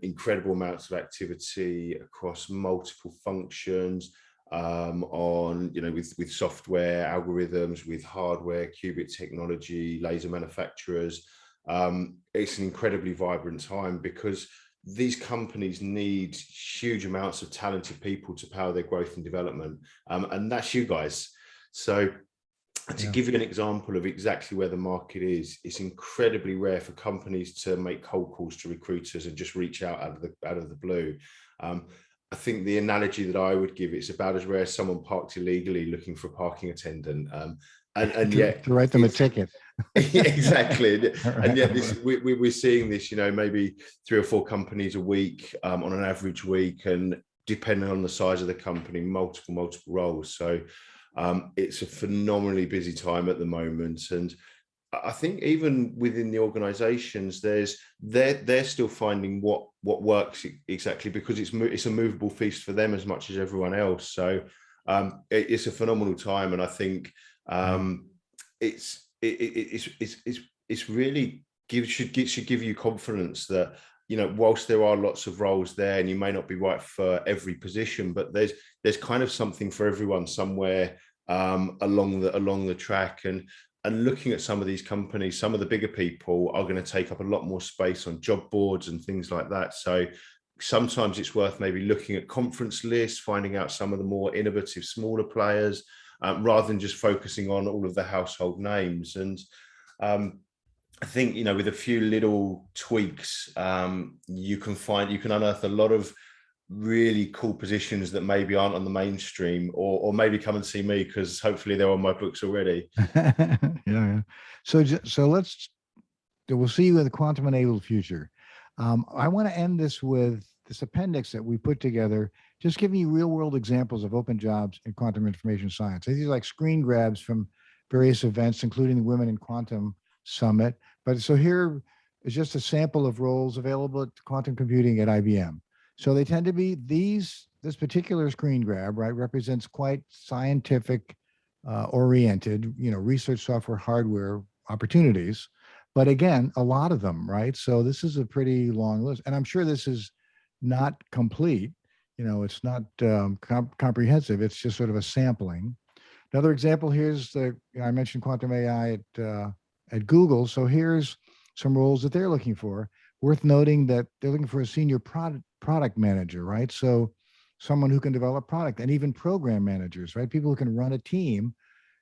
incredible amounts of activity across multiple functions, with software, algorithms, with hardware, qubit technology, laser manufacturers. It's an incredibly vibrant time, because these companies need huge amounts of talented people to power their growth and development. And that's you guys. So to give you an example of exactly where the market is, it's incredibly rare for companies to make cold calls to recruiters and just reach out out of the blue. I think the analogy that I would give, it's about as rare as someone parked illegally looking for a parking attendant. And yet to write them a ticket. Exactly. And yet we're seeing this, maybe 3 or 4 companies a week on an average week, and depending on the size of the company, multiple roles. So it's a phenomenally busy time at the moment. And I think even within the organizations, they're still finding what works exactly, because it's a movable feast for them as much as everyone else. So it's a phenomenal time. And I think it's really should give you confidence that, whilst there are lots of roles there, and you may not be right for every position, but there's kind of something for everyone somewhere along the track. And looking at some of these companies, some of the bigger people are going to take up a lot more space on job boards and things like that. So sometimes it's worth maybe looking at conference lists, finding out some of the more innovative, smaller players, rather than just focusing on all of the household names. And I think, with a few little tweaks, you can unearth a lot of really cool positions that maybe aren't on the mainstream, or maybe come and see me, because hopefully they're on my books already. Yeah. So we'll see you in the quantum enabled future. I want to end this with this appendix that we put together, just giving you real world examples of open jobs in quantum information science. These are like screen grabs from various events, including the Women in Quantum Summit. But so here is just a sample of roles available at quantum computing at IBM. So they tend to be this particular screen grab, right, represents quite scientific oriented, research software, hardware opportunities. But again, a lot of them, right? So this is a pretty long list. And I'm sure this is not complete. It's not comprehensive. It's just sort of a sampling. Another example, here's I mentioned quantum AI at Google. So here's some roles that they're looking for. Worth noting that they're looking for a senior product manager, right? So someone who can develop product, and even program managers, right? People who can run a team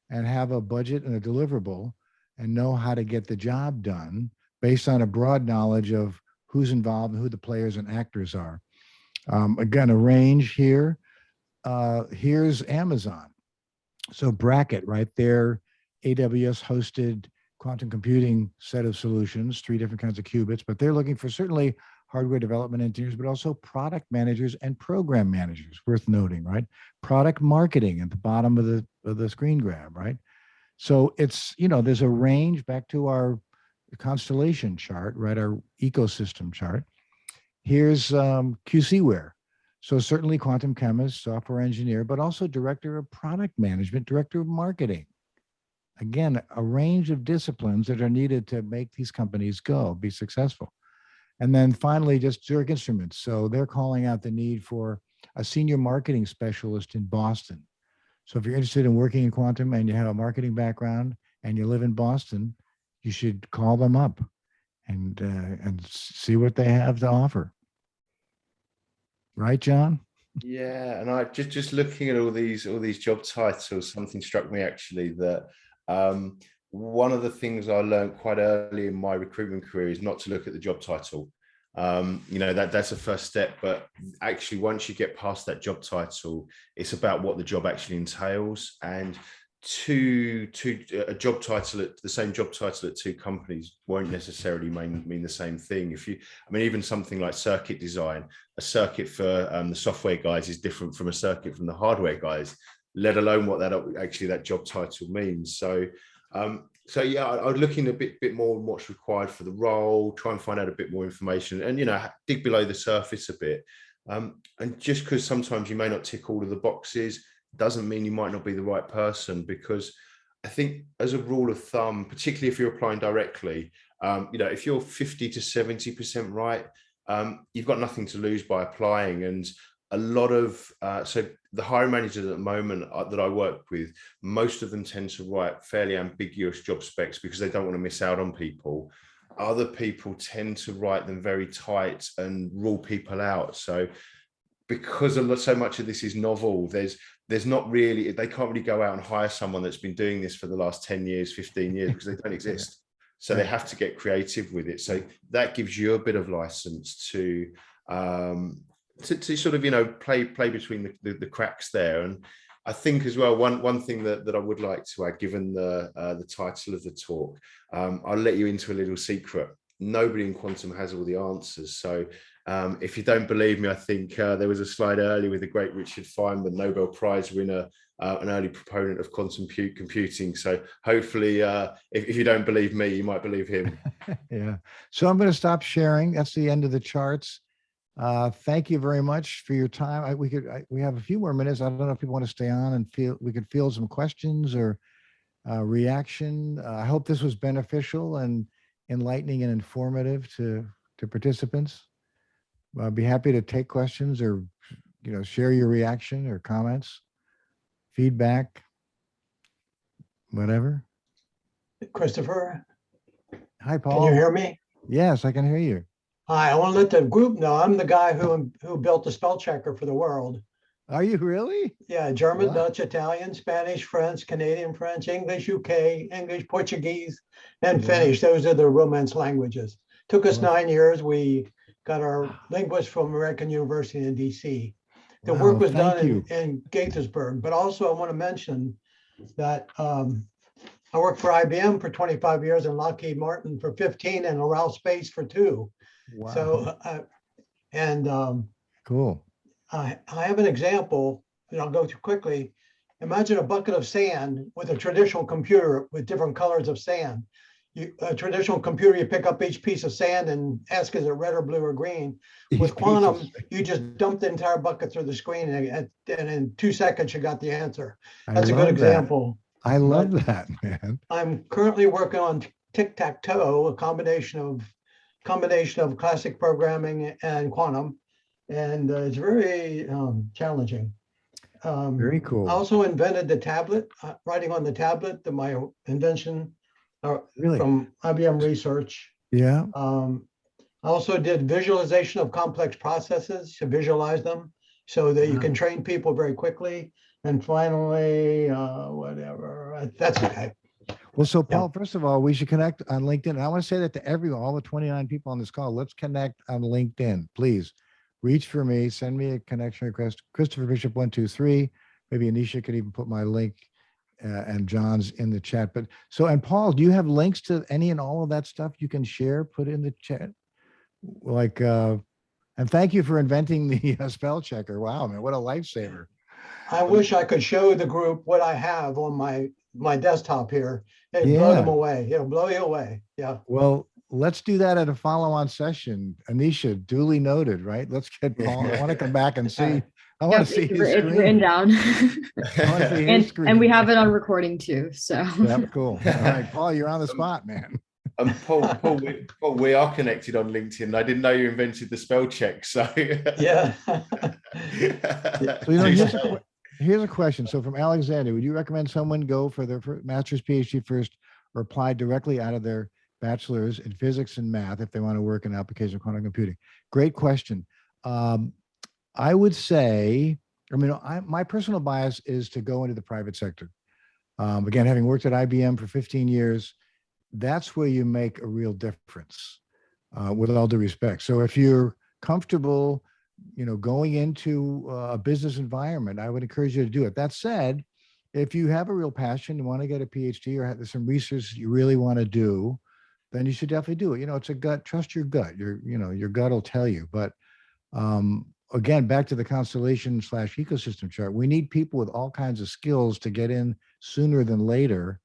and have a budget and a deliverable and know how to get the job done based on a broad knowledge of who's involved and who the players and actors are. Again, a range here. Here's Amazon. So Bracket, right there, AWS hosted quantum computing set of solutions, 3 different kinds of qubits, but they're looking for certainly hardware development engineers, but also product managers and program managers, worth noting, right? Product marketing at the bottom of the screen grab, right? So it's, there's a range, back to our constellation chart, right? Our ecosystem chart. Here's QCware. So certainly quantum chemist, software engineer, but also director of product management, director of marketing. Again, a range of disciplines that are needed to make these companies be successful. And then finally, just Zurich Instruments. So they're calling out the need for a senior marketing specialist in Boston. So if you're interested in working in quantum and you have a marketing background and you live in Boston, you should call them up and see what they have to offer. Right, John? Yeah, and I just looking at all these job titles, something struck me actually that one of the things I learned quite early in my recruitment career is not to look at the job title. That's a first step, but actually once you get past that job title, it's about what the job actually entails. And a job title the same job title at 2 companies won't necessarily mean the same thing. Even something like circuit design, a circuit for the software guys is different from a circuit from the hardware guys, let alone what that job title means. So yeah, I would look in a bit more on what's required for the role, try and find out a bit more information, and dig below the surface a bit. And just because sometimes you may not tick all of the boxes doesn't mean you might not be the right person, because I think as a rule of thumb, particularly if you're applying directly, if you're 50 to 70% right, you've got nothing to lose by applying. And a lot of so the hiring managers at the moment that I work with, most of them tend to write fairly ambiguous job specs because they don't want to miss out on people. Other people tend to write them very tight and rule people out. So because so much of this is novel, there's not really, they can't really go out and hire someone that's been doing this for the last 10 years, 15 years, because they don't exist. So they have to get creative with it. So that gives you a bit of license to sort of, play between the cracks there. And I think as well, one thing that I would like to add, given the title of the talk, I'll let you into a little secret. Nobody in quantum has all the answers. So if you don't believe me, I think there was a slide earlier with the great Richard Feynman, Nobel Prize winner, an early proponent of quantum computing. So hopefully, if you don't believe me, you might believe him. Yeah. So I'm going to stop sharing. That's the end of the charts. Thank you very much for your time. We have a few more minutes. I don't know if people want to stay on and we could field some questions or reaction. I hope this was beneficial and enlightening and informative to participants. I'd be happy to take questions or, share your reaction or comments, feedback, whatever. Christopher, Hi, Paul. can you hear me? Yes, I can hear you. Hi, I want to let the group know I'm the guy who built the spell checker for the world. Are you really? Yeah, German, Wow. Dutch, Italian, Spanish, French, Canadian, French, English, UK, English, Portuguese, and Finnish. Those are the Romance languages. Took us 9 years. We got our linguist from American University in DC. The work was done in Gaithersburg, but also I want to mention that I worked for IBM for 25 years and Lockheed Martin for 15 and Aral Space for 2. Wow. So And Cool. I have an example that I'll go through quickly. Imagine a bucket of sand with a traditional computer with different colors of sand. A traditional computer, you pick up each piece of sand and ask, is it red or blue or green? With quantum, you just dump the entire bucket through the screen, and in 2 seconds, you got the answer. That's a good example. I love that, man. I'm currently working on tic-tac-toe, a combination of classic programming and quantum, and it's very challenging. Very cool. I also invented the tablet, writing on the tablet, my invention Really? from IBM Research. Yeah. I also did visualization of complex processes to visualize them so that you can train people very quickly. And finally, whatever, that's okay. Well, so Paul, first of all, we should connect on LinkedIn. And I want to say that to everyone, all the 29 people on this call, let's connect on LinkedIn. Please reach for me, send me a connection request, Christopher Bishop 123. Maybe Anisha could even put my link and John's in the chat. But so, and Paul, do you have links to any and all of that stuff you can share, put in the chat? Like, and thank you for inventing the spell checker. Wow, man, what a lifesaver. I wish I could show the group what I have on my desktop here. It'd blow them away. It'll blow you away. Yeah. Well, let's do that at a follow-on session. Anisha, duly noted, right? Let's get Paul. I want to come back and see. I want to see his screen. It's written down. I want to see his screen. And we have it on recording too. So. Yeah, cool. All right, Paul, you're on the spot, man. Paul, we are connected on LinkedIn. I didn't know you invented the spell check. So yeah. So, here's a question. So from Alexander, would you recommend someone go for their master's, PhD first, or apply directly out of their bachelor's in physics and math if they want to work in application of quantum computing? Great question. I would say, my personal bias is to go into the private sector. Again, having worked at IBM for 15 years, that's where you make a real difference, with all due respect. So if you're comfortable, going into a business environment, I would encourage you to do it. That said, if you have a real passion, you want to get a PhD or have some research you really want to do, then you should definitely do it. It's a gut, trust your gut. Your gut will tell you. But again, back to the constellation/ecosystem chart, we need people with all kinds of skills to get in sooner than later.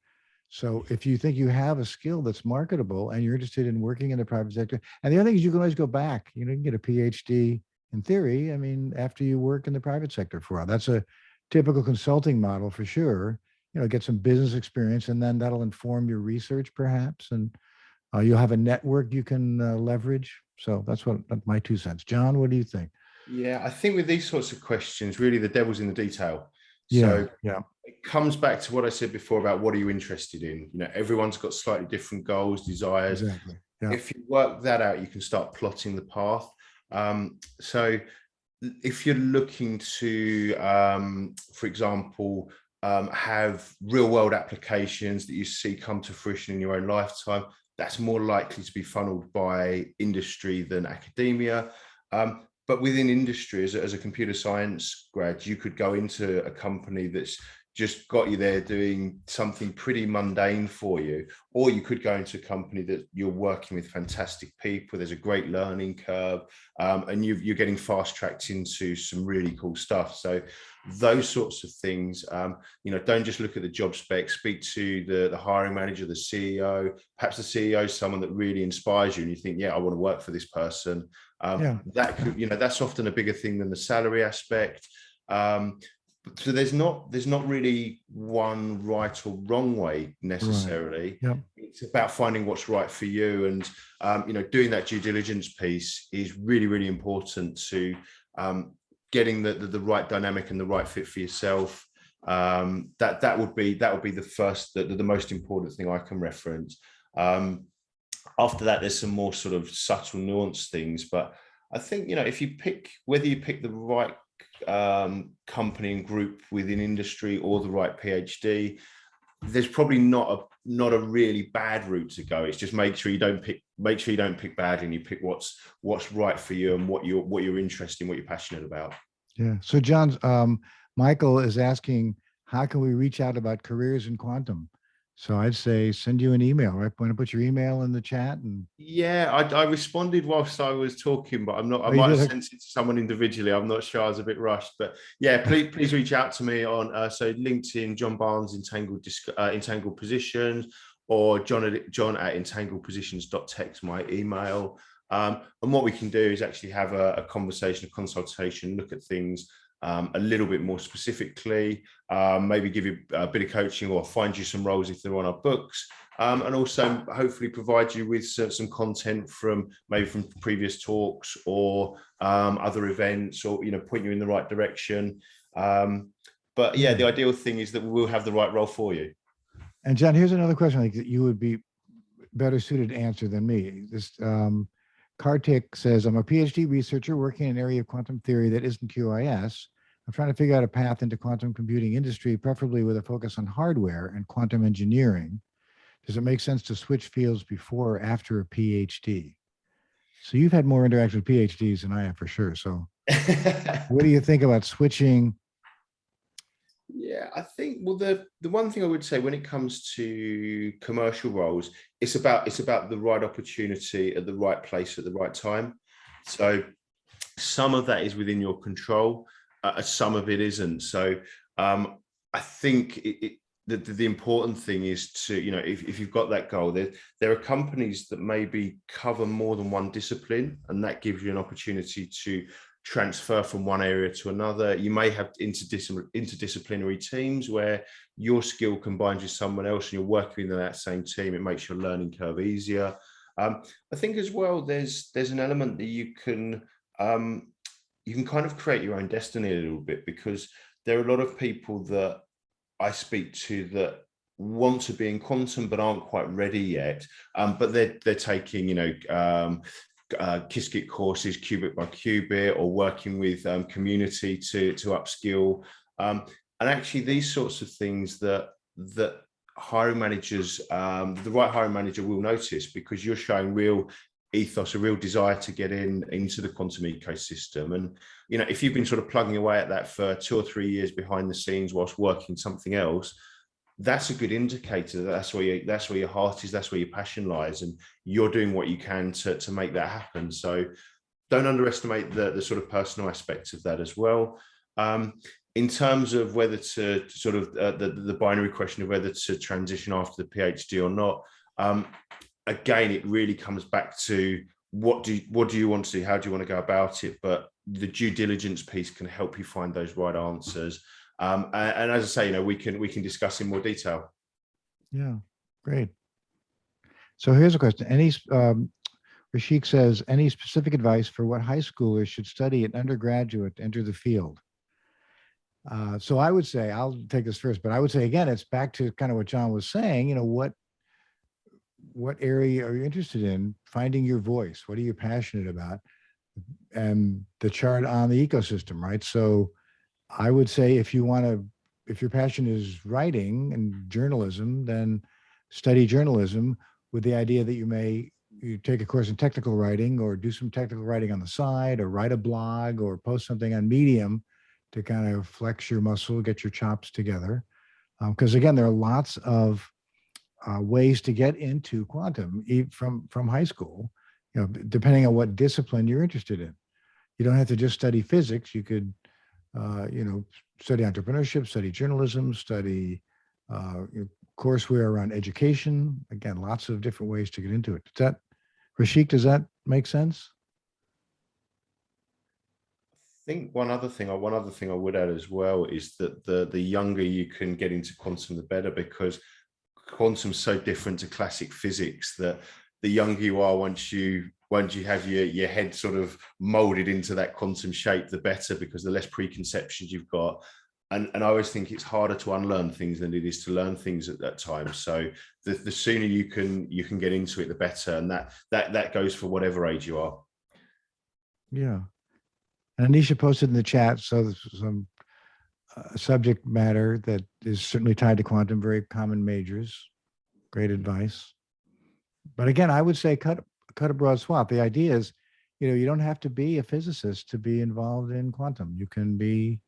So if you think you have a skill that's marketable and you're interested in working in the private sector, and the other thing is you can always go back, you can get a PhD in theory, after you work in the private sector for a while. That's a typical consulting model for sure. Get some business experience, and then that'll inform your research perhaps, and you'll have a network you can leverage. So that's my 2 cents. John, what do you think? Yeah, I think with these sorts of questions, really the devil's in the detail. So it comes back to what I said before about what are you interested in? Everyone's got slightly different goals, desires. Exactly. Yeah. If you work that out, you can start plotting the path. So if you're looking to, for example, have real world applications that you see come to fruition in your own lifetime, that's more likely to be funneled by industry than academia. But within industry, as a computer science grad, you could go into a company that's just got you there doing something pretty mundane for you, or you could go into a company that you're working with fantastic people, there's a great learning curve, and you're getting fast tracked into some really cool stuff. So those sorts of things, don't just look at the job spec, speak to the hiring manager, the CEO. Perhaps the CEO is someone that really inspires you and you think, yeah, I want to work for this person. That could, that's often a bigger thing than the salary aspect. So there's not really one right or wrong way necessarily. Right. Yep. It's about finding what's right for you, and doing that due diligence piece is really, really important to getting the right dynamic and the right fit for yourself. That would be the first, the most important thing I can reference. After that, there's some more sort of subtle nuanced things, but I think if you pick, whether you pick the right company and group within industry or the right PhD, there's probably not a really bad route to go. It's just make sure you don't pick badly, and you pick what's right for you and what you're interested in, what you're passionate about. Yeah. So John, Michael is asking, how can we reach out about careers in quantum? So I'd say send you an email, right? Want to put your email in the chat? And Yeah, I responded whilst I was talking, but I'm not. I oh, you might have did. sent it to someone individually. I'm not sure. I was a bit rushed, but yeah, please reach out to me on so LinkedIn, John Barnes, entangled positions, or John at entangledpositions.tech is my email. And what we can do is actually have a conversation, a consultation, look at things a little bit more specifically, maybe give you a bit of coaching or find you some roles if they're on our books. And also hopefully provide you with some content from previous talks or other events, or point you in the right direction. But yeah, the ideal thing is that we will have the right role for you. And John, here's another question I think that you would be better suited to answer than me. This Kartik says, I'm a PhD researcher working in an area of quantum theory that isn't QIS. I'm trying to figure out a path into quantum computing industry, preferably with a focus on hardware and quantum engineering. Does it make sense to switch fields before or after a PhD? So you've had more interaction with PhDs than I have for sure. So what do you think about switching? Yeah, I think, well, the one thing I would say when it comes to commercial roles, it's about the right opportunity at the right place at the right time. So some of that is within your control, some of it isn't. So I think the important thing is to, if you've got that goal, there are companies that maybe cover more than one discipline, and that gives you an opportunity to transfer from one area to another. You may have interdisciplinary teams where your skill combines with someone else and you're working in that same team. It makes your learning curve easier. I think as well, there's an element that you can kind of create your own destiny a little bit, because there are a lot of people that I speak to that want to be in quantum but aren't quite ready yet. But they're taking, Qiskit courses, qubit by qubit, or working with community to upskill. And actually, these sorts of things that hiring managers, the right hiring manager will notice, because you're showing real ethos, a real desire to get into the quantum ecosystem. And if you've been sort of plugging away at that for 2 or 3 years behind the scenes whilst working something else, that's a good indicator that that's where your heart is, that's where your passion lies, and you're doing what you can to make that happen. So don't underestimate the sort of personal aspects of that as well. In terms of whether to sort of the binary question of whether to transition after the PhD or not, again, it really comes back to what do you want to do? How do you want to go about it? But the due diligence piece can help you find those right answers. And as I say, we can discuss in more detail. Yeah, great. So here's a question. Rashik says, any specific advice for what high schoolers should study at undergraduate to enter the field? So I would say, I'll take this first, but I would say, again, it's back to kind of what John was saying, what area are you interested in? Finding your voice. What are you passionate about? And the chart on the ecosystem, right? So I would say if your passion is writing and journalism, then study journalism with the idea that you take a course in technical writing, or do some technical writing on the side, or write a blog, or post something on Medium to kind of flex your muscle, get your chops together. Because again, there are lots of ways to get into quantum from high school, depending on what discipline you're interested in. You don't have to just study physics. You could study entrepreneurship, study journalism, study courseware around education. Again, lots of different ways to get into it. Rashik, does that make sense? I think one other thing I would add as well is that the younger you can get into quantum, the better, because quantum's so different to classic physics that the younger you are, once you have your head sort of molded into that quantum shape, the better, because the less preconceptions you've got. And I always think it's harder to unlearn things than it is to learn things at that time. So the sooner you can get into it, the better. And that goes for whatever age you are. Yeah. And Anisha posted in the chat, so this is some subject matter that is certainly tied to quantum, very common majors. Great advice. But again, I would say cut a broad swath. The idea is, you don't have to be a physicist to be involved in quantum. You can be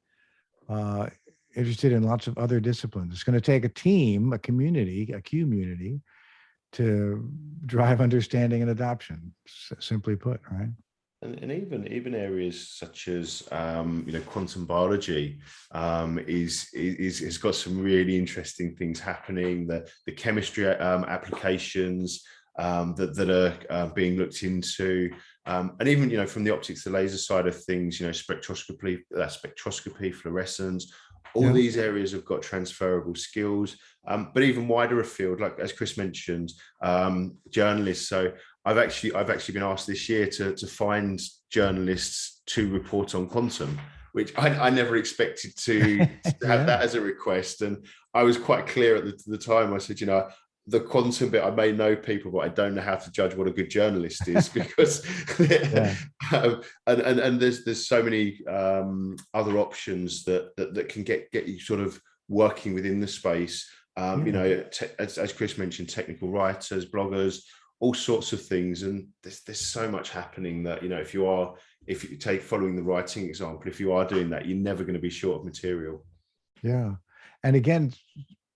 interested in lots of other disciplines. It's going to take a team, a community, a Q-munity, to drive understanding and adoption, simply put, right? And even areas such as quantum biology has got some really interesting things happening. The chemistry applications that are being looked into, and even from the optics, the laser side of things, spectroscopy, fluorescence. All these areas have got transferable skills, but even wider afield, like as Chris mentioned, journalists. So I've actually been asked this year to find journalists to report on quantum, which I never expected to have that as a request. And I was quite clear at the time. I said, the quantum bit, I may know people, but I don't know how to judge what a good journalist is, because and there's so many other options that can get you sort of working within the space. As Chris mentioned, technical writers, bloggers, all sorts of things, and there's so much happening that if you take following the writing example, if you are doing that, you're never going to be short of material. Yeah, and again,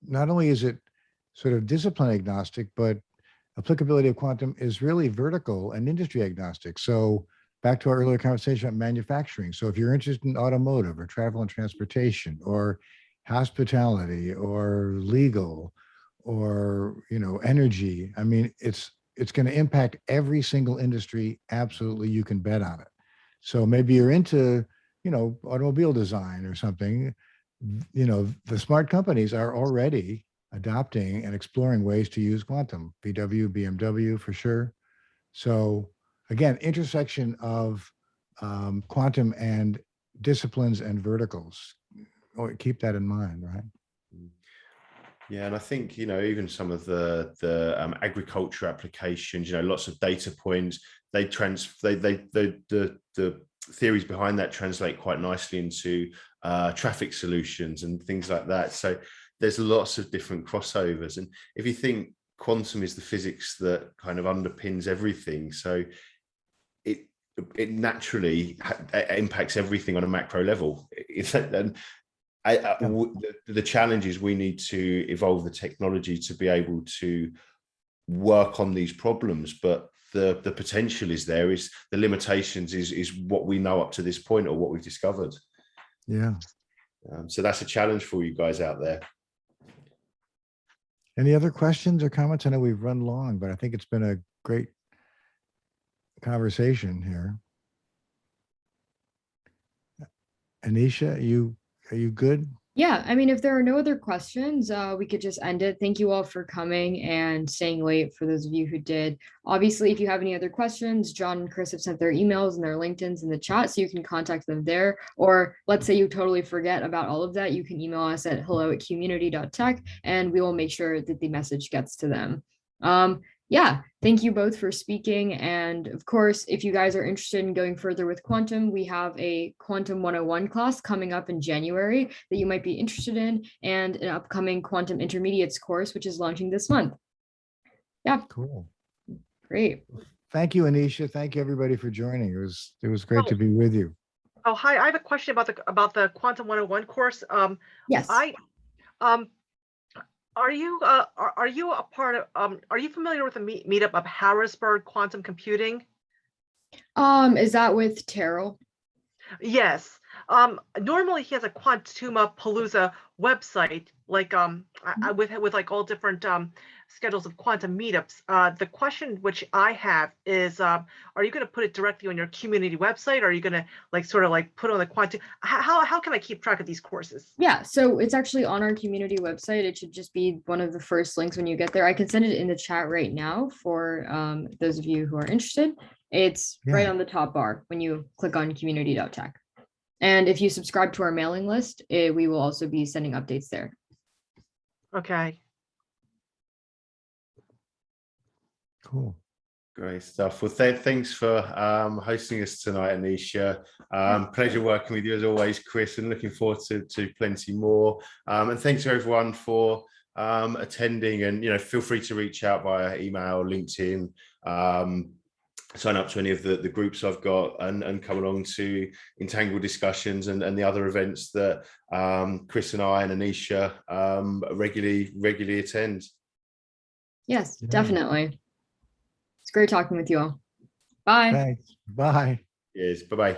not only is it sort of discipline agnostic, but applicability of quantum is really vertical and industry agnostic. So back to our earlier conversation about manufacturing. So if you're interested in automotive or travel and transportation or hospitality or legal or energy, I mean, it's going to impact every single industry. Absolutely, you can bet on it. So maybe you're into automobile design or something. The smart companies are already adopting and exploring ways to use quantum. VW, BMW for sure. So again, intersection of quantum and disciplines and verticals. Keep that in mind, right? Yeah, and I think even some of the agriculture applications, lots of data points. The theories behind that translate quite nicely into traffic solutions and things like that. So there's lots of different crossovers. And if you think quantum is the physics that kind of underpins everything, so it naturally impacts everything on a macro level. And the challenge is we need to evolve the technology to be able to work on these problems, but the potential is there. Is the limitations is what we know up to this point or what we've discovered. Yeah. So that's a challenge for you guys out there. Any other questions or comments? I know we've run long, but I think it's been a great conversation here. Anisha, are you good? Yeah, I mean, if there are no other questions, we could just end it. Thank you all for coming and staying late, for those of you who did. Obviously, if you have any other questions, John and Chris have sent their emails and their LinkedIns in the chat, so you can contact them there. Or let's say you totally forget about all of that, you can email us at hello@qmunitytech, and we will make sure that the message gets to them. Yeah, thank you both for speaking. And of course, if you guys are interested in going further with quantum, we have a Quantum 101 class coming up in January that you might be interested in, and an upcoming Quantum Intermediates course, which is launching this month. Yeah. Cool. Great. Thank you, Anisha. Thank you, everybody, for joining. It was great to be with you. Oh, hi. I have a question about the Quantum 101 course. Yes. Are you a part of? Are you familiar with the meetup of Harrisburg Quantum Computing? Is that with Terrell? Yes. Normally he has a Quantumapalooza website, like with like all different schedules of quantum meetups. The question which I have is, are you going to put it directly on your community website? Or are you going to sort of put on the quantum? How can I keep track of these courses? Yeah, so it's actually on our community website. It should just be one of the first links when you get there. I can send it in the chat right now for those of you who are interested. It's right on the top bar when you click on qmunitytech. And if you subscribe to our mailing list, we will also be sending updates there. Okay. Cool. Great stuff. Well, thanks for hosting us tonight, Anisha. Pleasure working with you as always, Chris, and looking forward to plenty more. And thanks to everyone for attending. And feel free to reach out via email, LinkedIn, sign up to any of the groups I've got and come along to Entangled discussions and the other events that Chris and I and Anisha regularly attend. Yes, definitely. It's great talking with you all. Bye. Thanks. Bye. Yes, bye-bye.